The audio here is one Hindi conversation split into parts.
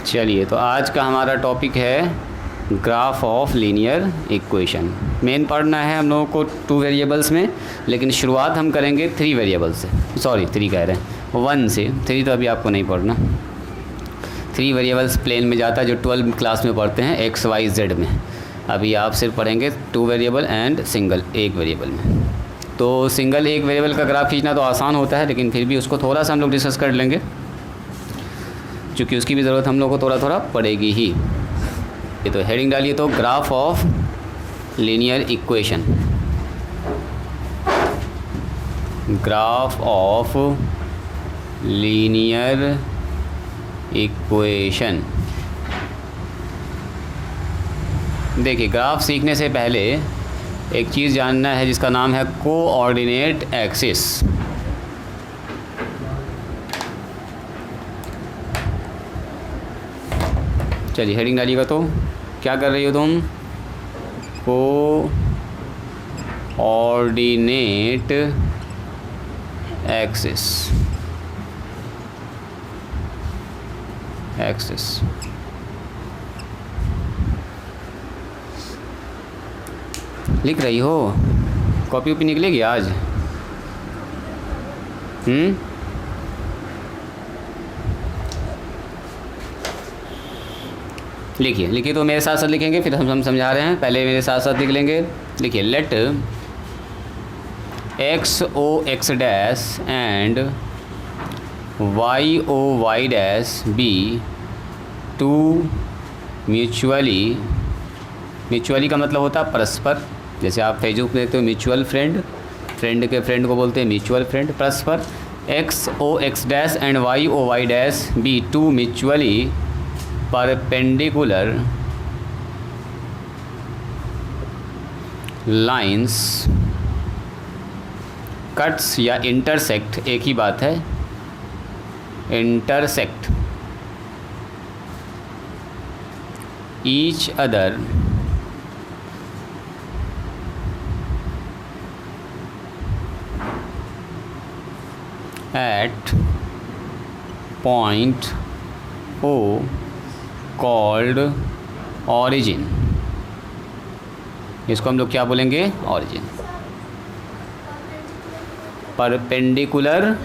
चलिए, तो आज का हमारा टॉपिक है graph of linear equation. Main पढ़ना है हम लोगों को 2 वेरिएबल्स में, लेकिन शुरुआत हम करेंगे 3 वेरिएबल्स से। सॉरी 3 कह रहे हैं 1 से। 3 तो अभी आपको नहीं पढ़ना। 3 वेरिएबल्स प्लेन में जाता है जो 12 क्लास में पढ़ते हैं एक्स वाई जेड में। अभी आप सिर्फ पढ़ेंगे 2 वेरिएबल एंड सिंगल 1 वेरिएबल में। तो सिंगल 1 वेरिएबल का ग्राफ खींचना तो आसान होता है, लेकिन फिर भी उसको थोड़ा सा हम लोग डिस्कस कर लेंगे, क्योंकि उसकी भी ज़रूरत हम लोग को थोड़ा थोड़ा पड़ेगी ही। ये तो हेडिंग डालिए तो graph of linear equation. Graph of linear equation. देखिए, ग्राफ सीखने से पहले एक चीज़ जानना है जिसका नाम है कोऑर्डिनेट एक्सिस। चलिए हेडिंग डालिएगा तो क्या कर रही हो तुम? Coordinate axis. लिख रही हो? कॉपी उपी निकलेगी आज? लिखिए तो मेरे साथ साथ लिखेंगे, फिर हम समझा रहे हैं। पहले मेरे साथ साथ लिख लेंगे। लिखिए, let X O X dash and Y O Y dash be 2 mutually का मतलब होता है परस्पर। जैसे आप फेसबुक में देखते हो म्यूचुअल फ्रेंड के फ्रेंड को बोलते हैं म्यूचुअल फ्रेंड। परस्पर X O X dash and Y O Y dash be 2 mutually perpendicular lines cuts या इंटरसेक्ट, एक ही बात है, intersect each other at point O called origin. इसको हम लोग क्या बोलेंगे? ऑरिजिन। परपेंडिकुलर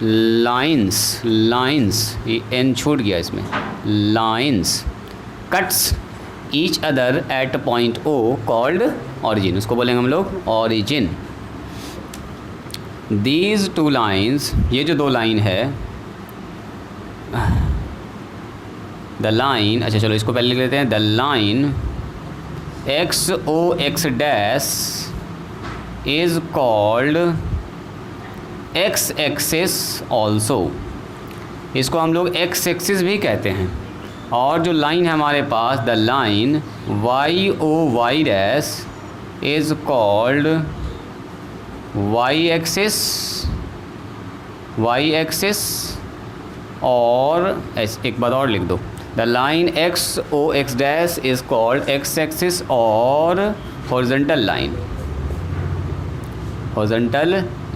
लाइंस, ये एन छूट गया इसमें, lines cuts each other at point O called origin, उसको बोलेंगे हम लोग ऑरिजिन। दीज 2 लाइन्स, ये जो 2 लाइन है, द लाइन, अच्छा चलो इसको पहले लिख लेते हैं। The line X O X dash is called X axis also, इसको हम लोग एक्स एक्सिस भी कहते हैं। और जो लाइन है हमारे पास, the line Y O Y dash is called Y axis, और एक बात और लिख दो, the line X O X dash is called X axis और हॉरिजॉन्टल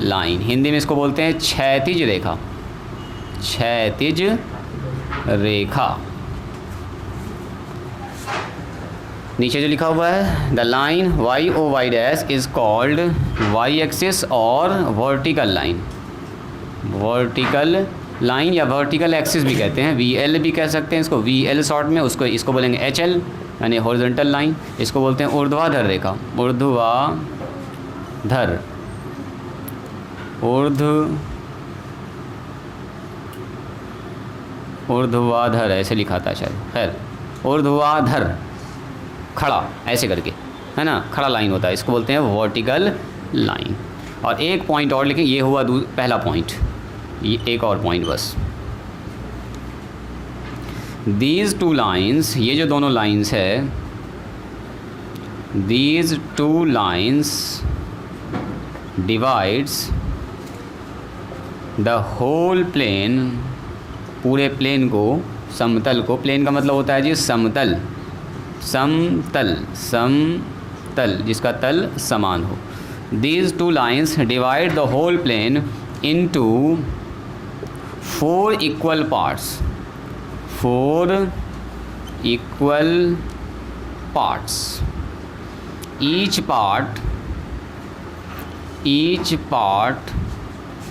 लाइन। हिंदी में इसको बोलते हैं क्षैतिज रेखा। नीचे जो लिखा हुआ है, the line Y O Y dash is called Y axis और वर्टिकल लाइन या वर्टिकल एक्सिस भी कहते हैं, VL भी कह सकते हैं इसको, VL शॉर्ट में। इसको बोलेंगे HL यानी हॉरिजॉन्टल लाइन। इसको बोलते हैं ऊर्ध्वाधर रेखा, ऊर्ध्वाधर ऐसे लिखा था शायद, खैर ऊर्ध्वाधर, खड़ा ऐसे करके, है ना, खड़ा लाइन होता है, इसको बोलते हैं वर्टिकल लाइन। और एक पॉइंट और लिखें, ये हुआ पहला पॉइंट, ये एक और पॉइंट बस। दीज 2 लाइन्स, ये जो दोनों लाइन्स है, these 2 lines divides the whole plane, पूरे प्लेन को, समतल को, प्लेन का मतलब होता है जी समतल जिसका तल समान हो। These 2 lines divide the whole plane into 4 equal parts, 4 equal parts, each part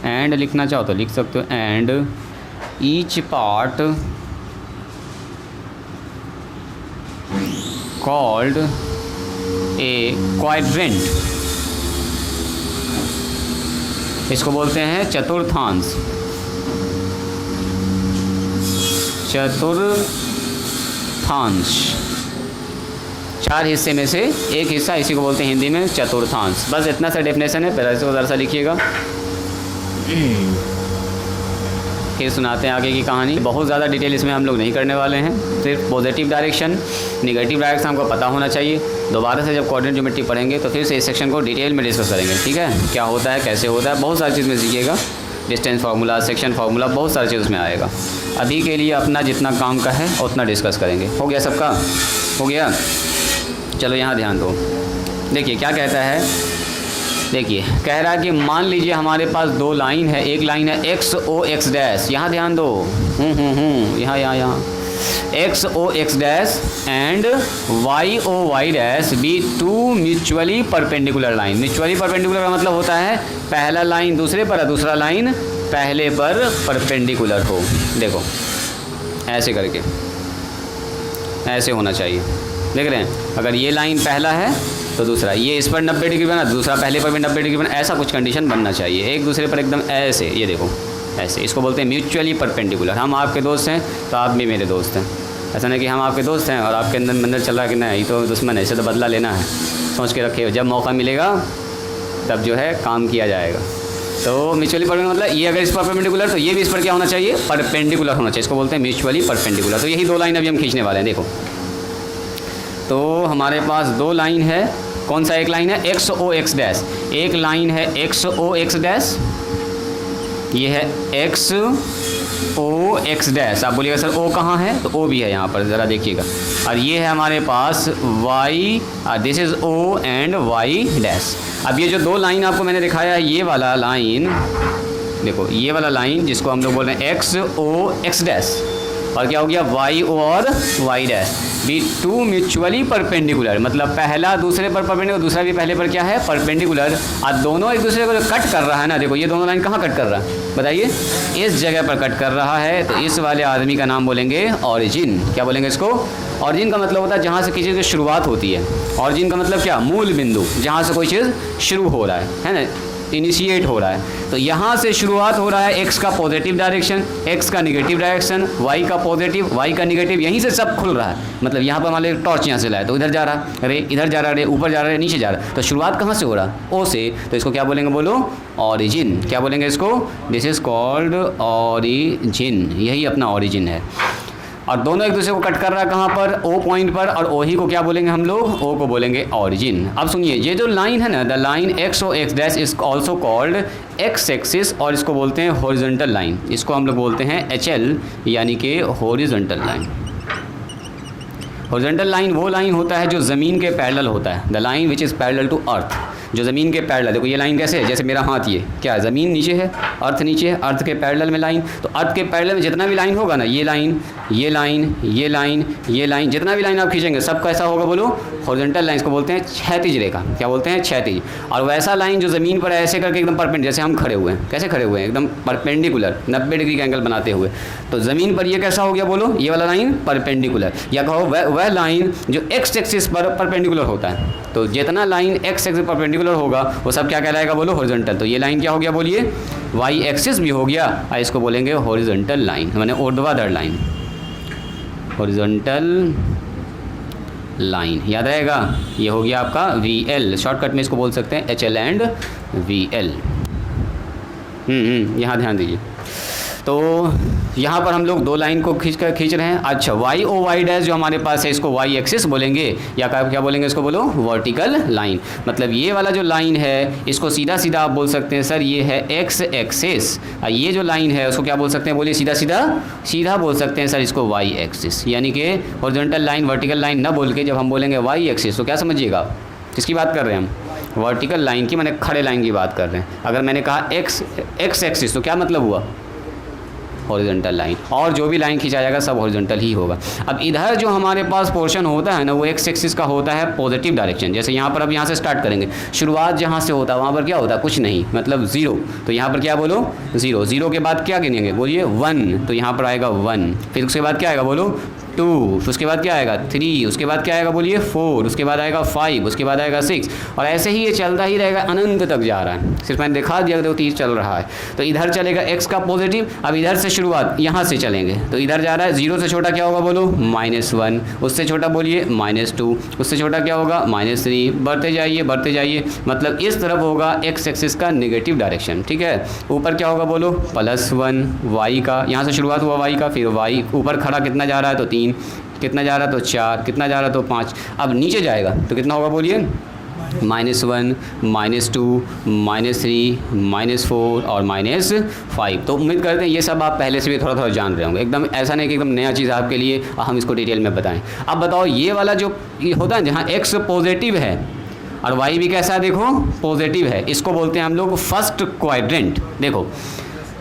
and लिखना चाहो तो लिख सकते हो, and each part called a quadrant, इसको बोलते हैं चतुर्थांश। चतुर्थांश 4 हिस्से में से एक हिस्सा, इसी को बोलते हैं हिंदी में चतुर्थांश। बस इतना सा डेफिनेशन है, पहले इसको ज़रा सा लिखिएगा, फिर सुनाते हैं आगे की कहानी। बहुत ज़्यादा डिटेल इसमें हम लोग नहीं करने वाले हैं, सिर्फ पॉजिटिव डायरेक्शन, निगेटिव डायरेक्शन हमको पता होना चाहिए। दोबारा से जब कोऑर्डिनेट ज्योमेट्री पढ़ेंगे तो फिर से इस सेक्शन को डिटेल में डिस्कस करेंगे, ठीक है, क्या होता है, कैसे होता है, बहुत सारी चीज़ में सीखिएगा। डिस्टेंस फार्मूला, सेक्शन फार्मूला, बहुत सारी चीज़ उसमें आएगा। अभी के लिए अपना जितना काम का है उतना डिस्कस करेंगे। हो गया सबका? हो गया? चलो यहाँ ध्यान दो, देखिए क्या कहता है। देखिए कह रहा है कि मान लीजिए हमारे पास 2 लाइन है, एक लाइन है एक्स ओ एक्स डैश, यहाँ ध्यान दो, यहाँ X O X dash and Y O Y dash be 2 mutually perpendicular line. Mutually perpendicular का मतलब होता है पहला लाइन दूसरे पर, दूसरा लाइन पहले पर परपेंडिकुलर हो। देखो ऐसे करके, ऐसे होना चाहिए, देख रहे हैं, अगर ये लाइन पहला है तो दूसरा, ये इस पर 90 डिग्री बना, दूसरा पहले पर भी 90 डिग्री बना, ऐसा कुछ कंडीशन बनना चाहिए, एक दूसरे पर एकदम ऐसे। ये देखो ऐसे, इसको बोलते हैं म्यूचुअली परपेंडिकुलर। हम आपके दोस्त हैं तो आप भी मेरे दोस्त हैं, ऐसा नहीं कि हम आपके दोस्त हैं और आपके अंदर चल रहा है कि नहीं तो दुश्मन है, इसे तो बदला लेना है। सोच के रखे, जब मौका मिलेगा तब जो है काम किया जाएगा। तो म्यूचुअली परपेंडिकुलर मतलब ये अगर इस पर परपेंडिकुलर तो ये भी इस पर क्या होना चाहिए, परपेंडिकुलर होना चाहिए, इसको बोलते हैं म्यूचुअली परपेंडिकुलर। तो यही 2 लाइन अभी हम खींचने वाले हैं। देखो तो हमारे पास 2 लाइन है, कौन सा एक लाइन है, एक्स ओ एक्स डैश, एक लाइन है एक्स ओ एक्स डैश, ये है एक्स ओ एक्स डैश। आप बोलिएगा सर ओ कहाँ है, तो ओ भी है यहाँ पर, ज़रा देखिएगा। और ये है हमारे पास Y, this is O and Y dash. अब ये जो 2 लाइन आपको मैंने दिखाया है, ये वाला लाइन देखो, ये वाला लाइन जिसको हम लोग बोल रहे हैं एक्स ओ एक्स डैश, और क्या हो गया वाई ओ और Y dash be 2 mutually perpendicular, मतलब पहला दूसरे पर परपेंडिकुलर, दूसरा भी पहले पर क्या है, परपेंडिकुलर। और दोनों एक दूसरे को जो कट कर रहा है ना, देखो ये दोनों लाइन कहाँ कट कर रहा है बताइए, इस जगह पर कट कर रहा है। तो इस वाले आदमी का नाम बोलेंगे ऑरिजिन। क्या बोलेंगे इसको? ऑरिजिन का मतलब होता है जहाँ से किसी चीज़ की शुरुआत होती है। ऑरिजिन का मतलब क्या, मूल बिंदु, जहाँ से कोई चीज़ शुरू हो रहा है ना, इनिशिएट हो रहा है। तो यहाँ से शुरुआत हो रहा है, एक्स का पॉजिटिव डायरेक्शन, एक्स का निगेटिव डायरेक्शन, वाई का पॉजिटिव, वाई का निगेटिव, यहीं से सब खुल रहा है। मतलब यहाँ पर मान लो टॉर्च यहाँ से लाए तो इधर जा रहा, अरे इधर जा रहा, अरे ऊपर जा रहा है, नीचे जा रहा है, तो शुरुआत कहाँ से हो रहा, ओ से। तो इसको क्या बोलेंगे, बोलो ऑरिजिन। क्या बोलेंगे इसको? दिस इज़ कॉल्ड ऑरिजिन, यही अपना ऑरिजिन है। और दोनों एक दूसरे को कट कर रहा है कहाँ पर, ओ पॉइंट पर, और ओ ही को क्या बोलेंगे हम लोग, ओ को बोलेंगे ऑरिजिन। अब सुनिए, ये जो लाइन है ना, the line X O X dash is also called X axis, और इसको बोलते हैं हॉरिजॉन्टल लाइन। इसको हम लोग बोलते हैं HL, यानी कि हॉरिजॉन्टल लाइन। हॉरिजॉन्टल लाइन वो लाइन होता है जो ज़मीन के पैरेलल होता है, the line which is parallel to earth, जो ज़मीन के पैरेलल। देखो ये लाइन कैसे है, जैसे मेरा हाथ, ये क्या है, ज़मीन नीचे है, अर्थ नीचे है, अर्थ के पैरेलल में लाइन। तो अर्थ के पैरेलल में जितना भी लाइन होगा ना, ये लाइन, ये लाइन, ये लाइन, ये लाइन, जितना भी लाइन आप खींचेंगे सब कैसा होगा, बोलो हॉरिजॉन्टल लाइन। इसको बोलते हैं क्षैतिज रेखा। क्या बोलते हैं? क्षैतिज। और वैसा लाइन जो ज़मीन पर ऐसे करके एकदम परपेंडिकुलर, जैसे हम खड़े हुए हैं, कैसे खड़े हुए हैं, एकदम परपेंडिकुलर 90 डिग्री का एंगल बनाते हुए, तो ज़मीन पर ये कैसा हो गया, बोलो ये वाला लाइन परपेंडिकुलर। या कहो वह लाइन जो एक्स एक्सिस पर परपेंडिकुलर होता है। तो जितना लाइन एक्स एक्सिस परपेंडिकुलर होगा वो सब क्या कहलाएगा, बोलो हॉरिजॉन्टल। तो ये लाइन क्या हो गया, बोलिए वाई एक्सिस भी हो गया, और इसको बोलेंगे हॉरिजॉन्टल लाइन, माने ऊर्ध्वाधर लाइन, हॉरिजॉन्टल लाइन। याद रहेगा, ये हो गया आपका VL, शॉर्टकट में इसको बोल सकते हैं HL एंड VL। यहाँ ध्यान दीजिए। तो यहाँ पर हम लोग 2 लाइन को खींच रहे हैं। अच्छा, वाई ओ वाई डैश जो हमारे पास है, इसको वाई एक्सिस बोलेंगे, या क्या बोलेंगे इसको, बोलो वर्टिकल लाइन। मतलब ये वाला जो लाइन है, इसको सीधा सीधा आप बोल सकते हैं सर ये है एक्स एक्सिस, और ये जो लाइन है उसको क्या बोल सकते हैं, बोलिए सीधा सीधा बोल सकते हैं सर इसको वाई एक्सिस। यानी कि हॉरिजॉन्टल लाइन वर्टिकल लाइन ना बोल के जब हम बोलेंगे वाई एक्सिस, तो क्या समझिएगा, किसकी बात कर रहे हैं हम, वर्टिकल लाइन की, मैंने खड़े लाइन की बात कर रहे हैं। अगर मैंने कहा एक्स एक्सिस तो क्या मतलब हुआ, हॉरिजॉन्टल लाइन, और जो भी लाइन खींचा जाएगा सब हॉरिजॉन्टल ही होगा। अब इधर जो हमारे पास पोर्शन होता है ना वो एक्स एक्सिस का होता है पॉजिटिव डायरेक्शन। जैसे यहाँ पर अब यहाँ से स्टार्ट करेंगे, शुरुआत जहाँ से होता है वहाँ पर क्या होता है, कुछ नहीं, मतलब ज़ीरो। तो यहाँ पर क्या बोलो, ज़ीरो। ज़ीरो के बाद क्या गिनेंगे, बोलिए 1, तो यहाँ पर आएगा 1। फिर उसके बाद क्या आएगा, बोलो 2, उसके बाद क्या आएगा 3, उसके बाद क्या आएगा, बोलिए 4, उसके बाद आएगा 5, उसके बाद आएगा 6, और ऐसे ही ये चलता ही रहेगा, अनंत तक जा रहा है। सिर्फ मैंने दिखा दिया तो तीर चल रहा है। तो इधर चलेगा x का पॉजिटिव। अब इधर से शुरुआत यहाँ से चलेंगे, तो इधर जा रहा है, 0 से छोटा क्या होगा, बोलो -1, उससे छोटा बोलिए -2, उससे छोटा क्या होगा -3, बढ़ते जाइए, मतलब इस तरफ होगा x एक्सिस का नेगेटिव डायरेक्शन। ठीक है, ऊपर क्या होगा, बोलो +1 y का, यहाँ से शुरुआत हुआ y का, फिर y ऊपर खड़ा कितना जा रहा है, तो 3, कितना जा रहा है, तो 4, कितना जा रहा है, तो 5। अब नीचे जाएगा तो कितना होगा, बोलिए -1, -2, -3, -4 और -5। तो उम्मीद करते हैं ये सब आप पहले से भी थोड़ा थोड़ा जान रहे होंगे। एकदम ऐसा नहीं कि एकदम नया चीज़ आपके लिए हम इसको डिटेल में बताएं। अब बताओ ये वाला जो होता है जहाँ x पॉजिटिव है और y भी कैसा है, देखो पॉजिटिव है, इसको बोलते हैं हम लोग फर्स्ट क्वाड्रेंट। देखो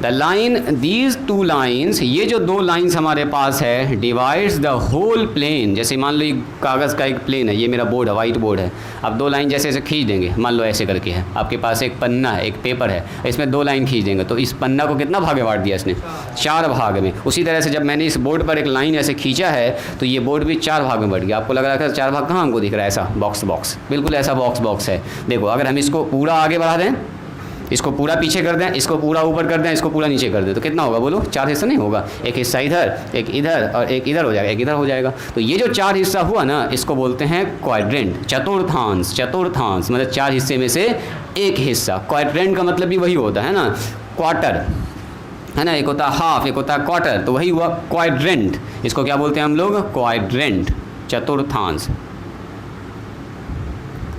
द लाइन, दीज 2 लाइन्स, ये जो 2 लाइन्स हमारे पास है, डिवाइड्स द होल प्लेन। जैसे मान लो ये कागज़ का एक प्लेन है, ये मेरा बोर्ड है, वाइट बोर्ड है। अब 2 लाइन जैसे ऐसे खींच देंगे, मान लो ऐसे करके है, आपके पास एक पन्ना है, एक पेपर है, इसमें 2 लाइन खींच देंगे, तो इस पन्ना को कितना भाग में बांट दिया इसने, 4 भाग में। उसी तरह से जब मैंने इस बोर्ड पर एक लाइन ऐसे खींचा है तो ये बोर्ड भी 4 भाग में बढ़ गया। आपको लग रहा है 4 भाग कहाँ हमको दिख रहा है, ऐसा बॉक्स, बिल्कुल ऐसा बॉक्स है। देखो अगर हम इसको पूरा आगे बढ़ा दें, इसको पूरा पीछे कर दें, इसको पूरा ऊपर कर दें, इसको पूरा नीचे कर दें, तो कितना होगा, बोलो 4 हिस्सा नहीं होगा, एक हिस्सा इधर, एक इधर और एक इधर हो जाएगा, एक इधर हो जाएगा। तो ये जो 4 हिस्सा हुआ ना, इसको बोलते हैं क्वाड्रेंट, चतुर्थांश मतलब 4 हिस्से में से एक हिस्सा। क्वाड्रेंट का मतलब भी वही होता है ना, क्वार्टर है ना, एक होता है हाफ, एक होता है क्वार्टर, तो वही हुआ क्वाड्रेंट। इसको क्या बोलते हैं हम लोग, क्वाड्रेंट, चतुर्थांश।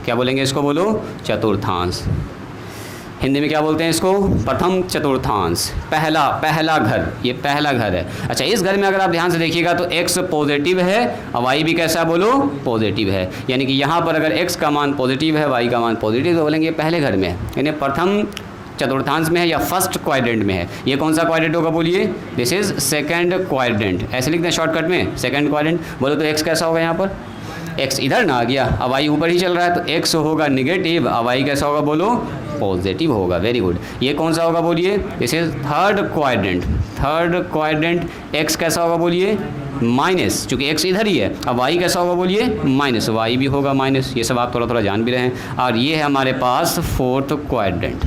क्या बोलेंगे इसको, बोलो चतुर्थांश। हिंदी में क्या बोलते हैं इसको, प्रथम चतुर्थांश, पहला घर, ये पहला घर है। अच्छा, इस घर में अगर आप ध्यान से देखिएगा तो x पॉजिटिव है और y भी कैसा, बोलो पॉजिटिव है। यानी कि यहाँ पर अगर x का मान पॉजिटिव है, y का मान पॉजिटिव, तो बोलेंगे पहले घर में है, यानी प्रथम चतुर्थांश में है या फर्स्ट क्वाड्रेंट में है। ये कौन सा क्वाड्रेंट होगा, बोलिए दिस इज सेकंड क्वाड्रेंट। ऐसे लिखते हैं शॉर्टकट में, सेकंड क्वाड्रेंट। बोलो तो x कैसा होगा, यहाँ पर x इधर ना आ गया, अब y ऊपर ही चल रहा है, तो x होगा निगेटिव, अब y कैसा होगा, बोलो पॉजिटिव होगा। Very good. ये कौन सा होगा, बोलिए this is third quadrant. x कैसा होगा, बोलिए माइनस, चूँकि x इधर ही है। अब y कैसा होगा, बोलिए माइनस, y भी होगा माइनस। ये सब आप थोड़ा थोड़ा जान भी रहे हैं। और ये है हमारे पास फोर्थ क्वाड्रेंट।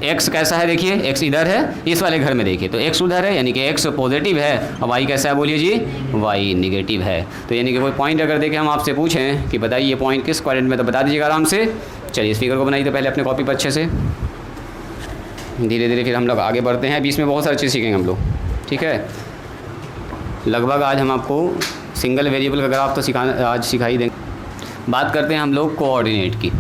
x कैसा है, देखिए x इधर है, इस वाले घर में देखिए तो x उधर है, यानी कि x पॉजिटिव है, और y कैसा है, बोलिए जी y निगेटिव है। तो यानी कि कोई पॉइंट अगर देखें हम आपसे पूछें कि बताइए ये पॉइंट किस क्वाड्रेंट में, तो बता दीजिएगा आराम से। चलिए इस फिगर को बनाइए तो पहले अपने कॉपी पर अच्छे से, धीरे धीरे फिर हम लोग आगे बढ़ते हैं। बीच में बहुत सारी चीज़ सीखेंगे हम लोग, ठीक है। लगभग आज हम आपको सिंगल वेरिएबल का ग्राफ तो आज सिखा ही देंगे। बात करते हैं हम लोग कोऑर्डिनेट की।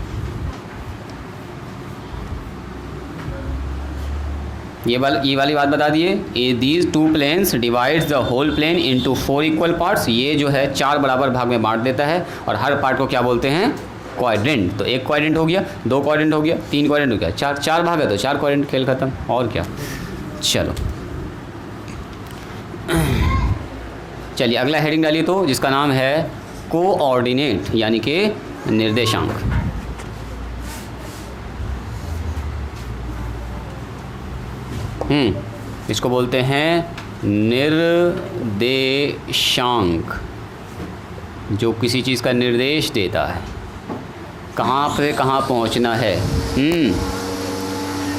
ये वाली बात बता दिए, these 2 planes divides the whole plane into 4 equal parts. ये जो है 4 बराबर भाग में बांट देता है, और हर पार्ट को क्या बोलते हैं, क्वाड्रेंट। तो 1 क्वाड्रेंट हो गया, 2 क्वाड्रेंट हो गया, 3 क्वाड्रेंट हो गया, 4 भाग है तो 4 क्वाड्रेंट, खेल खत्म। और क्या, चलिए अगला हेडिंग डालिए तो, जिसका नाम है कोऑर्डिनेट, यानी कि निर्देशांक। इसको बोलते हैं निर्देशांक, जो किसी चीज़ का निर्देश देता है, कहाँ पे कहाँ पहुँचना है।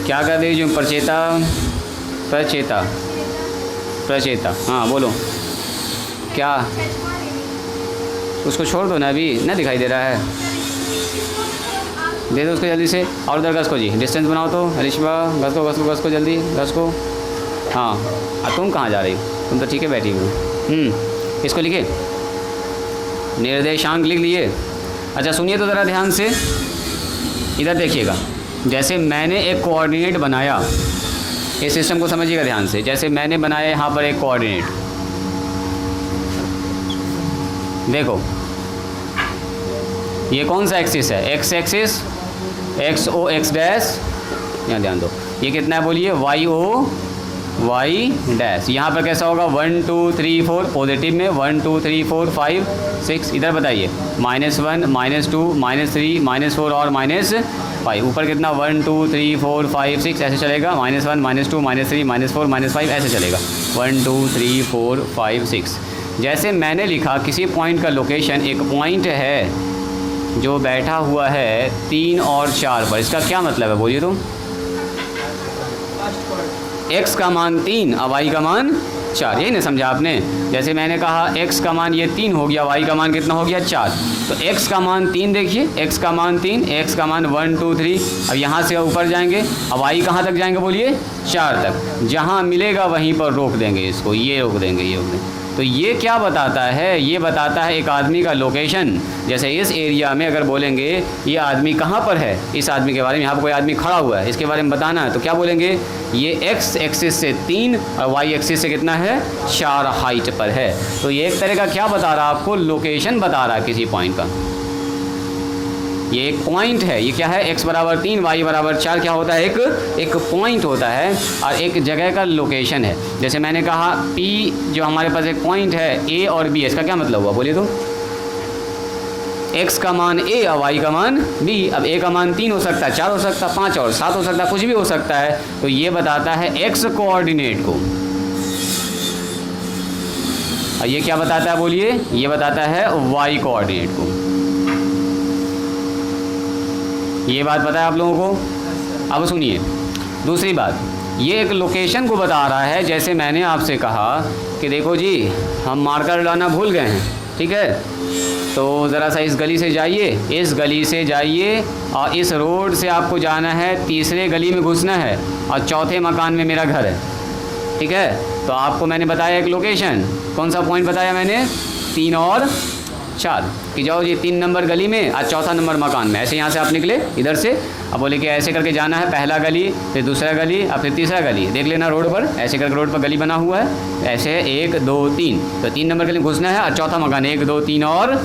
क्या कर रही जो प्रचेता, हाँ बोलो क्या, उसको छोड़ दो ना, अभी ना दिखाई दे रहा है, दे दो उसको जल्दी से। और उधर घस को जी, डिस्टेंस बनाओ तो अलिशबा, घस को जल्दी, घस को। हाँ, अब तुम कहाँ जा रही हो, तुम तो ठीक है बैठी हो। इसको लिखे, निर्देशांक लिख लिए। अच्छा सुनिए तो ज़रा ध्यान से, इधर देखिएगा। जैसे मैंने एक कोऑर्डिनेट बनाया, इस सिस्टम को समझिएगा ध्यान से। जैसे मैंने बनाया यहाँ पर एक कोऑर्डिनेट, देखो ये कौन सा एक्सिस है, x axis, x O X dash, यहाँ ध्यान दो, ये कितना है बोलिए, वाई ओ वाई डैश। यहाँ पर कैसा होगा, 1 2 3 4 पॉजिटिव में 1 2 3 4 5 6। इधर बताइए -1 -2 -3 -4 और -5। ऊपर कितना 1 2 3 4 5 6 ऐसे चलेगा, -1 -2 -3 -4 -5 ऐसे चलेगा, 1 2 3 4 5 6। जैसे मैंने लिखा किसी पॉइंट का लोकेशन, एक पॉइंट है जो बैठा हुआ है 3 और 4 पर, इसका क्या मतलब है बोलिए तुम? x का मान 3 और y का मान 4, यही ना समझा आपने। जैसे मैंने कहा x का मान ये 3 हो गया, y का मान कितना हो गया 4। तो x का मान 3 देखिए, x का मान 3, x का मान 1 2 3। अब यहाँ से ऊपर जाएंगे, अब y कहाँ तक जाएंगे बोलिए, 4 तक। जहाँ मिलेगा वहीं पर रोक देंगे इसको, ये रोक देंगे, ये रोक देंगे। तो ये क्या बताता है, ये बताता है एक आदमी का लोकेशन। जैसे इस एरिया में अगर बोलेंगे ये आदमी कहाँ पर है, इस आदमी के बारे में, यहाँ पर कोई आदमी खड़ा हुआ है, इसके बारे में बताना है, तो क्या बोलेंगे, ये x एक्सिस से 3 और y एक्सिस से कितना है 4 हाइट पर है। तो ये एक तरह का क्या बता रहा है आपको, लोकेशन बता रहा है किसी पॉइंट का। ये एक पॉइंट है, ये क्या है, x बराबर 3 y बराबर 4 क्या होता है, एक पॉइंट होता है और एक जगह का लोकेशन है। जैसे मैंने कहा P जो हमारे पास एक पॉइंट है A और B, इसका क्या मतलब हुआ बोलिए तो, x का मान A और y का मान B। अब A का मान 3 हो सकता है, 4 हो सकता है, 5 और 7 हो सकता है, कुछ भी हो सकता है। तो ये बताता है x कोऑर्डिनेट को, और ये क्या बताता है बोलिए, ये बताता है y कोऑर्डिनेट को। ये बात पता है आप लोगों को। अब सुनिए दूसरी बात, ये एक लोकेशन को बता रहा है। जैसे मैंने आपसे कहा कि देखो जी हम मार्कर लाना भूल गए हैं, ठीक है, तो ज़रा सा इस गली से जाइए, इस गली से जाइए और इस रोड से आपको जाना है, तीसरे गली में घुसना है और चौथे मकान में मेरा घर है, ठीक है। तो आपको मैंने बताया एक लोकेशन, कौन सा पॉइंट बताया मैंने, 3 और 4 कि जाओ जी 3 नंबर गली में और चौथा नंबर मकान में। ऐसे यहाँ से आप निकले इधर से, अब बोले कि ऐसे करके जाना है, पहला गली फिर दूसरा गली और फिर तीसरा गली, देख लेना रोड पर, ऐसे करके रोड पर गली बना हुआ है, ऐसे है 1 2 3, तो 3 नंबर गली में घुसना है और चौथा मकान 1 2 3 और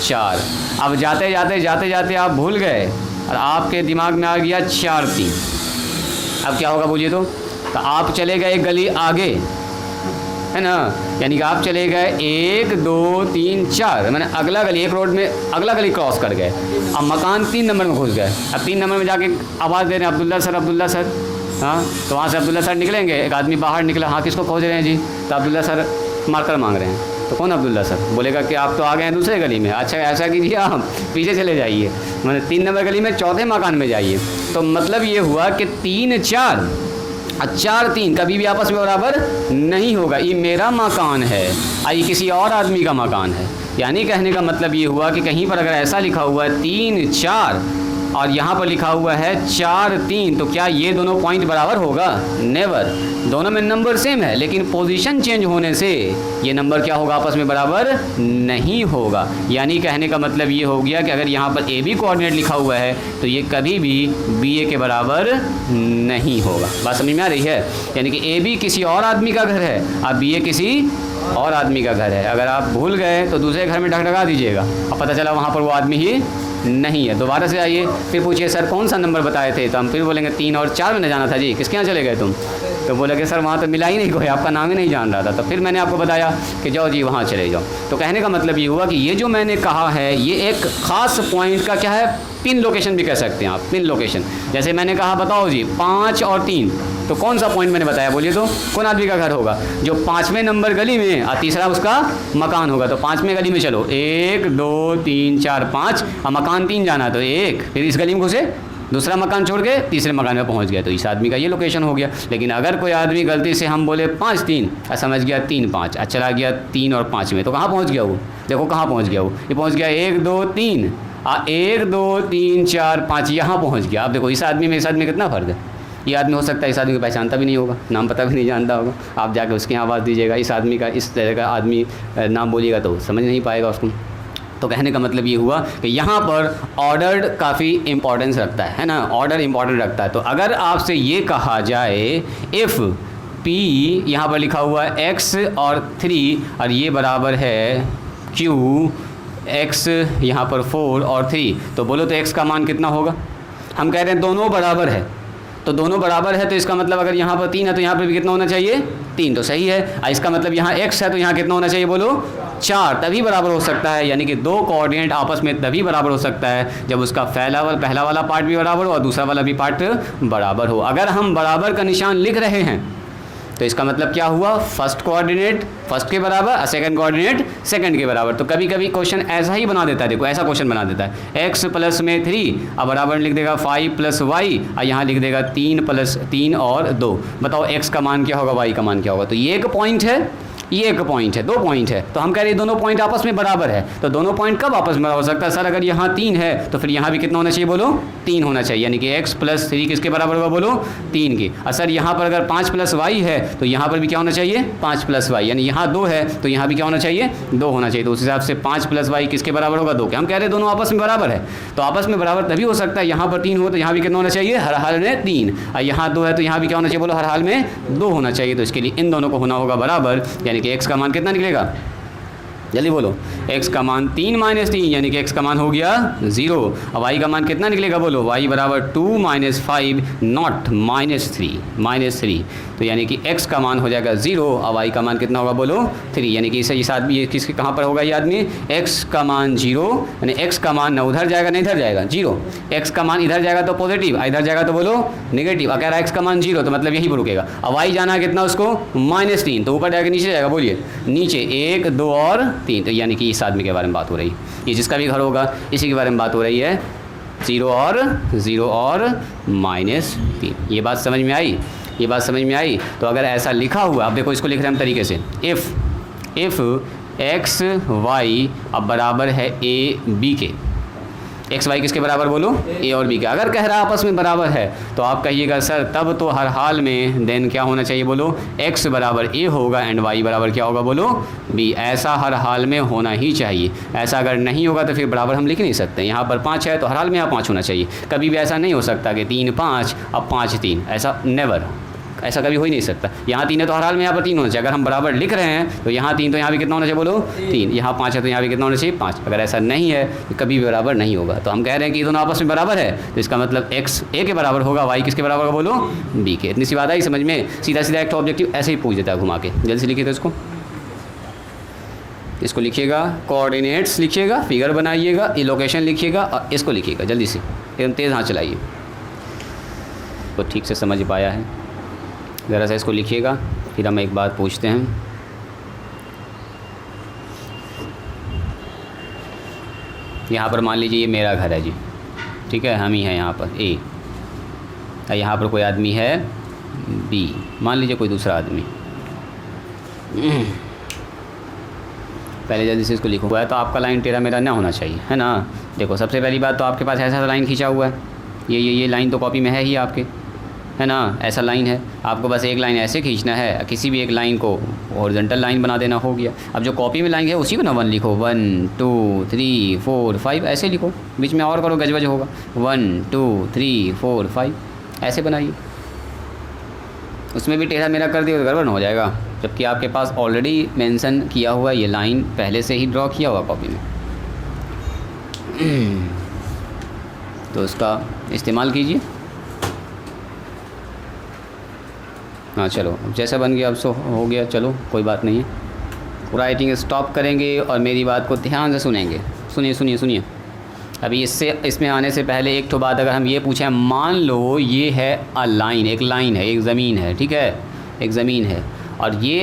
4। अब जाते जाते जाते जाते आप भूल गए और आपके दिमाग में आ गया 4 3। अब क्या होगा बोलिए तो आप चले गए एक गली आगे, है ना, यानी कि आप चले गए 1 2 3 4, मैंने अगला गली, एक रोड में अगला गली क्रॉस कर गए, अब मकान 3 नंबर में घुस गए। अब 3 नंबर में जाके आवाज़ दे रहे हैं अब्दुल्ला सर अब्दुल्ला सर, हाँ, तो वहाँ से अब्दुल्ला सर निकलेंगे, एक आदमी बाहर निकला, हाँ किसको खोज रहे हैं जी, तो अब्दुल्ला सर मार्कर मांग रहे हैं, तो कौन अब्दुल्ला सर, बोलेगा कि आप तो आ गए हैं दूसरे गली में, अच्छा ऐसा कीजिए आप पीछे चले जाइए, मैंने 3 नंबर गली में चौथे मकान में जाइए। तो मतलब ये हुआ कि 3 4 और 4 3 कभी भी आपस में बराबर नहीं होगा। ये मेरा मकान है और ये किसी और आदमी का मकान है। यानी कहने का मतलब ये हुआ कि कहीं पर अगर ऐसा लिखा हुआ है 3 4 और यहाँ पर लिखा हुआ है 4 3, तो क्या ये दोनों पॉइंट बराबर होगा, नेवर। दोनों में नंबर सेम है, लेकिन पोजीशन चेंज होने से ये नंबर क्या होगा, आपस में बराबर नहीं होगा। यानी कहने का मतलब ये हो गया कि अगर यहाँ पर ए बी कोऑर्डिनेट लिखा हुआ है तो ये कभी भी बी ए के बराबर नहीं होगा। बात समझ में आ रही है, यानी कि ए बी किसी और आदमी का घर है और बी ए किसी और आदमी का घर है। अगर आप भूल गए तो दूसरे घर में ढकढका दीजिएगा, अब पता चला वहाँ पर वो आदमी ही नहीं है, दोबारा से आइए, फिर पूछिए सर कौन सा नंबर बताए थे, तो हम फिर बोलेंगे 3 और 4 में न जाना था जी, किसके यहाँ चले गए तुम, तो बोले कि सर वहाँ तो मिला ही नहीं कोई, आपका नाम ही नहीं जान रहा था, तो फिर मैंने आपको बताया कि जाओ जी वहाँ चले जाओ। तो कहने का मतलब ये हुआ कि ये जो मैंने कहा है ये एक ख़ास पॉइंट का क्या है, पिन लोकेशन भी कह सकते हैं आप, पिन लोकेशन। जैसे मैंने कहा बताओ जी 5 और 3, तो कौन सा पॉइंट मैंने बताया बोलिए तो, कौन आदमी का घर होगा, जो 5वें नंबर गली में और तीसरा उसका मकान होगा। तो 5वें गली में चलो 1 2 3 4 5 और मकान 3 जाना, तो 1, फिर इस गली में घुसे, दूसरा मकान छोड़ के तीसरे मकान में पहुंच गया, तो इस आदमी का ये लोकेशन हो गया। लेकिन अगर कोई आदमी गलती से हम बोले 5 3 और समझ गया 3 5 और चला गया 3 और 5 में, तो कहाँ पहुंच गया वो, देखो कहाँ पहुंच गया वो, ये पहुंच गया 1 2 3 और 1 2 3 4 5 यहाँ पहुँच गया। अब देखो इस आदमी में इस आदमी कितना फ़र्क है, ये आदमी हो सकता है इस आदमी को पहचानता भी नहीं होगा, नाम पता भी नहीं जानता होगा, आप जाके उसके यहाँ आवाज़ दीजिएगा, इस आदमी का इस तरह का आदमी नाम बोलिएगा तो समझ नहीं पाएगा उसको। तो कहने का मतलब ये हुआ कि यहाँ पर ऑर्डर काफ़ी इम्पोर्टेंस रखता है ना, ऑर्डर इम्पोर्टेंट रखता है। तो अगर आपसे ये कहा जाए इफ़ P यहाँ पर लिखा हुआ है x और 3 और ये बराबर है Q, x यहाँ पर 4 और 3, तो बोलो तो x का मान कितना होगा, हम कह रहे हैं दोनों बराबर है, तो दोनों बराबर है, तो इसका मतलब अगर यहाँ पर 3 है तो यहाँ पर भी कितना होना चाहिए 3, तो सही है। इसका मतलब यहाँ x है तो यहाँ कितना होना चाहिए बोलो 4, तभी बराबर हो सकता है। यानी कि दो कोऑर्डिनेट आपस में तभी बराबर हो सकता है जब उसका पहला वाला पार्ट भी बराबर हो और दूसरा वाला भी पार्ट बराबर हो। अगर हम बराबर का निशान लिख रहे हैं तो इसका मतलब क्या हुआ, फर्स्ट कोऑर्डिनेट फर्स्ट के बराबर और सेकंड कोऑर्डिनेट सेकंड के बराबर। तो कभी कभी क्वेश्चन ऐसा ही बना देता है, देखो ऐसा क्वेश्चन बना देता है x प्लस में 3 और बराबर लिख देगा 5 प्लस वाई और यहाँ लिख देगा 3 प्लस 3 और 2। बताओ x का मान क्या होगा, y का मान क्या होगा। तो ये एक पॉइंट है, ये एक पॉइंट है, दो पॉइंट है। तो हम कह रहे हैं दोनों पॉइंट आपस में बराबर है। तो दोनों पॉइंट कब आपस में बराबर हो सकता है सर, अगर यहाँ 3 है तो फिर यहाँ भी कितना होना चाहिए बोलो 3 होना चाहिए। यानी कि x प्लस 3 किसके बराबर होगा बोलो 3 की। और सर यहाँ पर अगर 5 प्लस वाई है तो यहाँ पर भी क्या होना चाहिए 5 प्लस वाई, यानी यहाँ 2 है तो यहाँ भी क्या होना चाहिए 2 होना चाहिए। तो उस हिसाब से 5 प्लस वाई किसके बराबर होगा 2 के। हम कह रहे हैं दोनों आपस में बराबर है, तो आपस में बराबर तभी हो सकता है यहाँ पर 3 हो तो यहाँ भी कितना होना चाहिए हर हाल में 3, और यहाँ 2 है तो यहाँ भी क्या होना चाहिए बोलो हर हाल में 2 होना चाहिए। तो इसके लिए इन दोनों को होना होगा बराबर, यानी कि x का मान कितना निकलेगा, जल्दी बोलो, x का मान 3 माइनस 3 यानी कि x का मान हो गया 0। और y का मान कितना निकलेगा बोलो, y बराबर 2 माइनस 5 नॉट माइनस 3, तो यानी कि x का मान हो जाएगा 0 और y का मान कितना होगा बोलो 3। यानी कि इस आदमी ये किसके कहाँ पर होगा ये आदमी, x का मान 0, यानी x का मान न उधर जाएगा न इधर जाएगा 0, x का मान इधर जाएगा तो पॉजिटिव, इधर जाएगा तो बोलो नेगेटिव। अगर x का मान 0 तो मतलब यहीं पर रुकेगा। और y जाना है कितना उसको -3, तो ऊपर जाएगा नीचे जाएगा, बोलिए नीचे 1 2 और 3। तो यानी कि इस आदमी के बारे में बात हो रही है, ये जिसका भी घर होगा इसी के बारे में बात हो रही है, 0 और -3। ये बात समझ में आई, ये बात समझ में आई। तो अगर ऐसा लिखा हुआ, अब देखो इसको लिख रहे हैं हम तरीके से, इफ़ x y अब बराबर है a b के, x y किसके बराबर बोलो a और b के। अगर कह रहा आपस में बराबर है तो आप कहिएगा सर तब तो हर हाल में देन क्या होना चाहिए बोलो x बराबर a होगा एंड y बराबर क्या होगा बोलो b। ऐसा हर हाल में होना ही चाहिए। ऐसा अगर नहीं होगा तो फिर बराबर हम लिख नहीं सकते। यहाँ पर 5 है तो हर हाल में यहाँ 5 होना चाहिए। कभी भी ऐसा नहीं हो सकता कि 3 5 अब 5 3, ऐसा नेवर, ऐसा कभी हो ही नहीं सकता। यहाँ 3 है तो हर हाल में यहाँ पर 3 होना चाहिए। अगर हम बराबर लिख रहे हैं तो यहाँ 3 तो यहाँ भी कितना होना चाहिए बोलो 3, यहाँ 5 है तो यहाँ भी कितना होना चाहिए 5। अगर ऐसा नहीं है तो कभी भी बराबर नहीं होगा। तो हम कह रहे हैं कि दोनों आपस में बराबर है तो इसका मतलब x a के बराबर होगा, y किसके बराबर होगा बोलो b के। इतनी सी बात आई समझ में। सीधा सीधा एक ऑब्जेक्टिव ऐसे ही पूछ देता है घुमा के। जल्दी से लिखिए तो इसको लिखिएगा, कोऑर्डिनेट्स लिखिएगा, फिगर बनाइएगा, ये लोकेशन लिखिएगा और इसको लिखिएगा जल्दी से, एकदम तेज़ हाथ चलाइए। तो ठीक से समझ पाया है, ज़रा सा इसको लिखिएगा। फिर हम एक बात पूछते हैं, यहाँ पर मान लीजिए ये मेरा घर है जी, ठीक है, हम ही हैं यहाँ पर ए, यहाँ पर कोई आदमी है बी, मान लीजिए कोई दूसरा आदमी। पहले जल्दी से इसको लिखो। हुआ है तो आपका लाइन टेढ़ा मेरा ना होना चाहिए, है ना। देखो सबसे पहली बात तो आपके पास ऐसा लाइन खींचा हुआ है, ये लाइन तो कॉपी में है ही आपके, है ना। ऐसा लाइन है, आपको बस एक लाइन ऐसे खींचना है, किसी भी एक लाइन को हॉरिजॉन्टल लाइन बना देना, हो गया। अब जो कॉपी में लाइन है उसी को ना 1 लिखो, 1 2 3 4 5 ऐसे लिखो, बीच में और करो गजबज होगा। 1 2 3 4 5 ऐसे बनाइए। उसमें भी टेढ़ा मेरा कर दिया तो गड़बड़ हो जाएगा, जबकि आपके पास ऑलरेडी मेंशन किया हुआ ये लाइन पहले से ही ड्रॉ किया हुआ कॉपी में। तो उसका इस्तेमाल कीजिए। हाँ चलो, अब जैसा बन गया अब सो हो गया, चलो कोई बात नहीं है। राइटिंग स्टॉप करेंगे और मेरी बात को ध्यान से सुनेंगे। सुनिए। अभी इसमें आने से पहले एक तो बात, अगर हम ये पूछें, मान लो ये है लाइन, एक लाइन है, एक ज़मीन है, ठीक है, एक ज़मीन है, और ये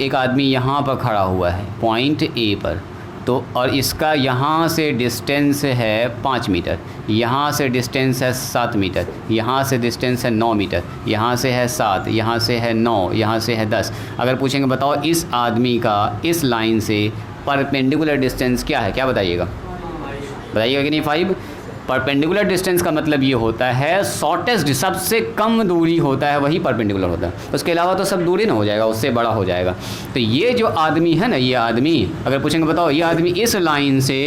एक आदमी यहाँ पर खड़ा हुआ है पॉइंट ए पर, तो और इसका यहाँ से डिस्टेंस है 5 मीटर, यहाँ से डिस्टेंस है 7 मीटर, यहाँ से डिस्टेंस है 9 मीटर, यहाँ से है 7, यहाँ से है 9, यहाँ से है 10। अगर पूछेंगे बताओ इस आदमी का इस लाइन से परपेंडिकुलर डिस्टेंस क्या है, क्या बताइएगा कि नहीं 5। परपेंडिकुलर डिस्टेंस का मतलब ये होता है शॉर्टेस्ट, सबसे कम दूरी होता है वही परपेंडिकुलर होता है, उसके अलावा तो सब दूरी ना हो जाएगा, उससे बड़ा हो जाएगा। तो ये जो आदमी है ना, ये आदमी, अगर पूछेंगे बताओ ये आदमी इस लाइन से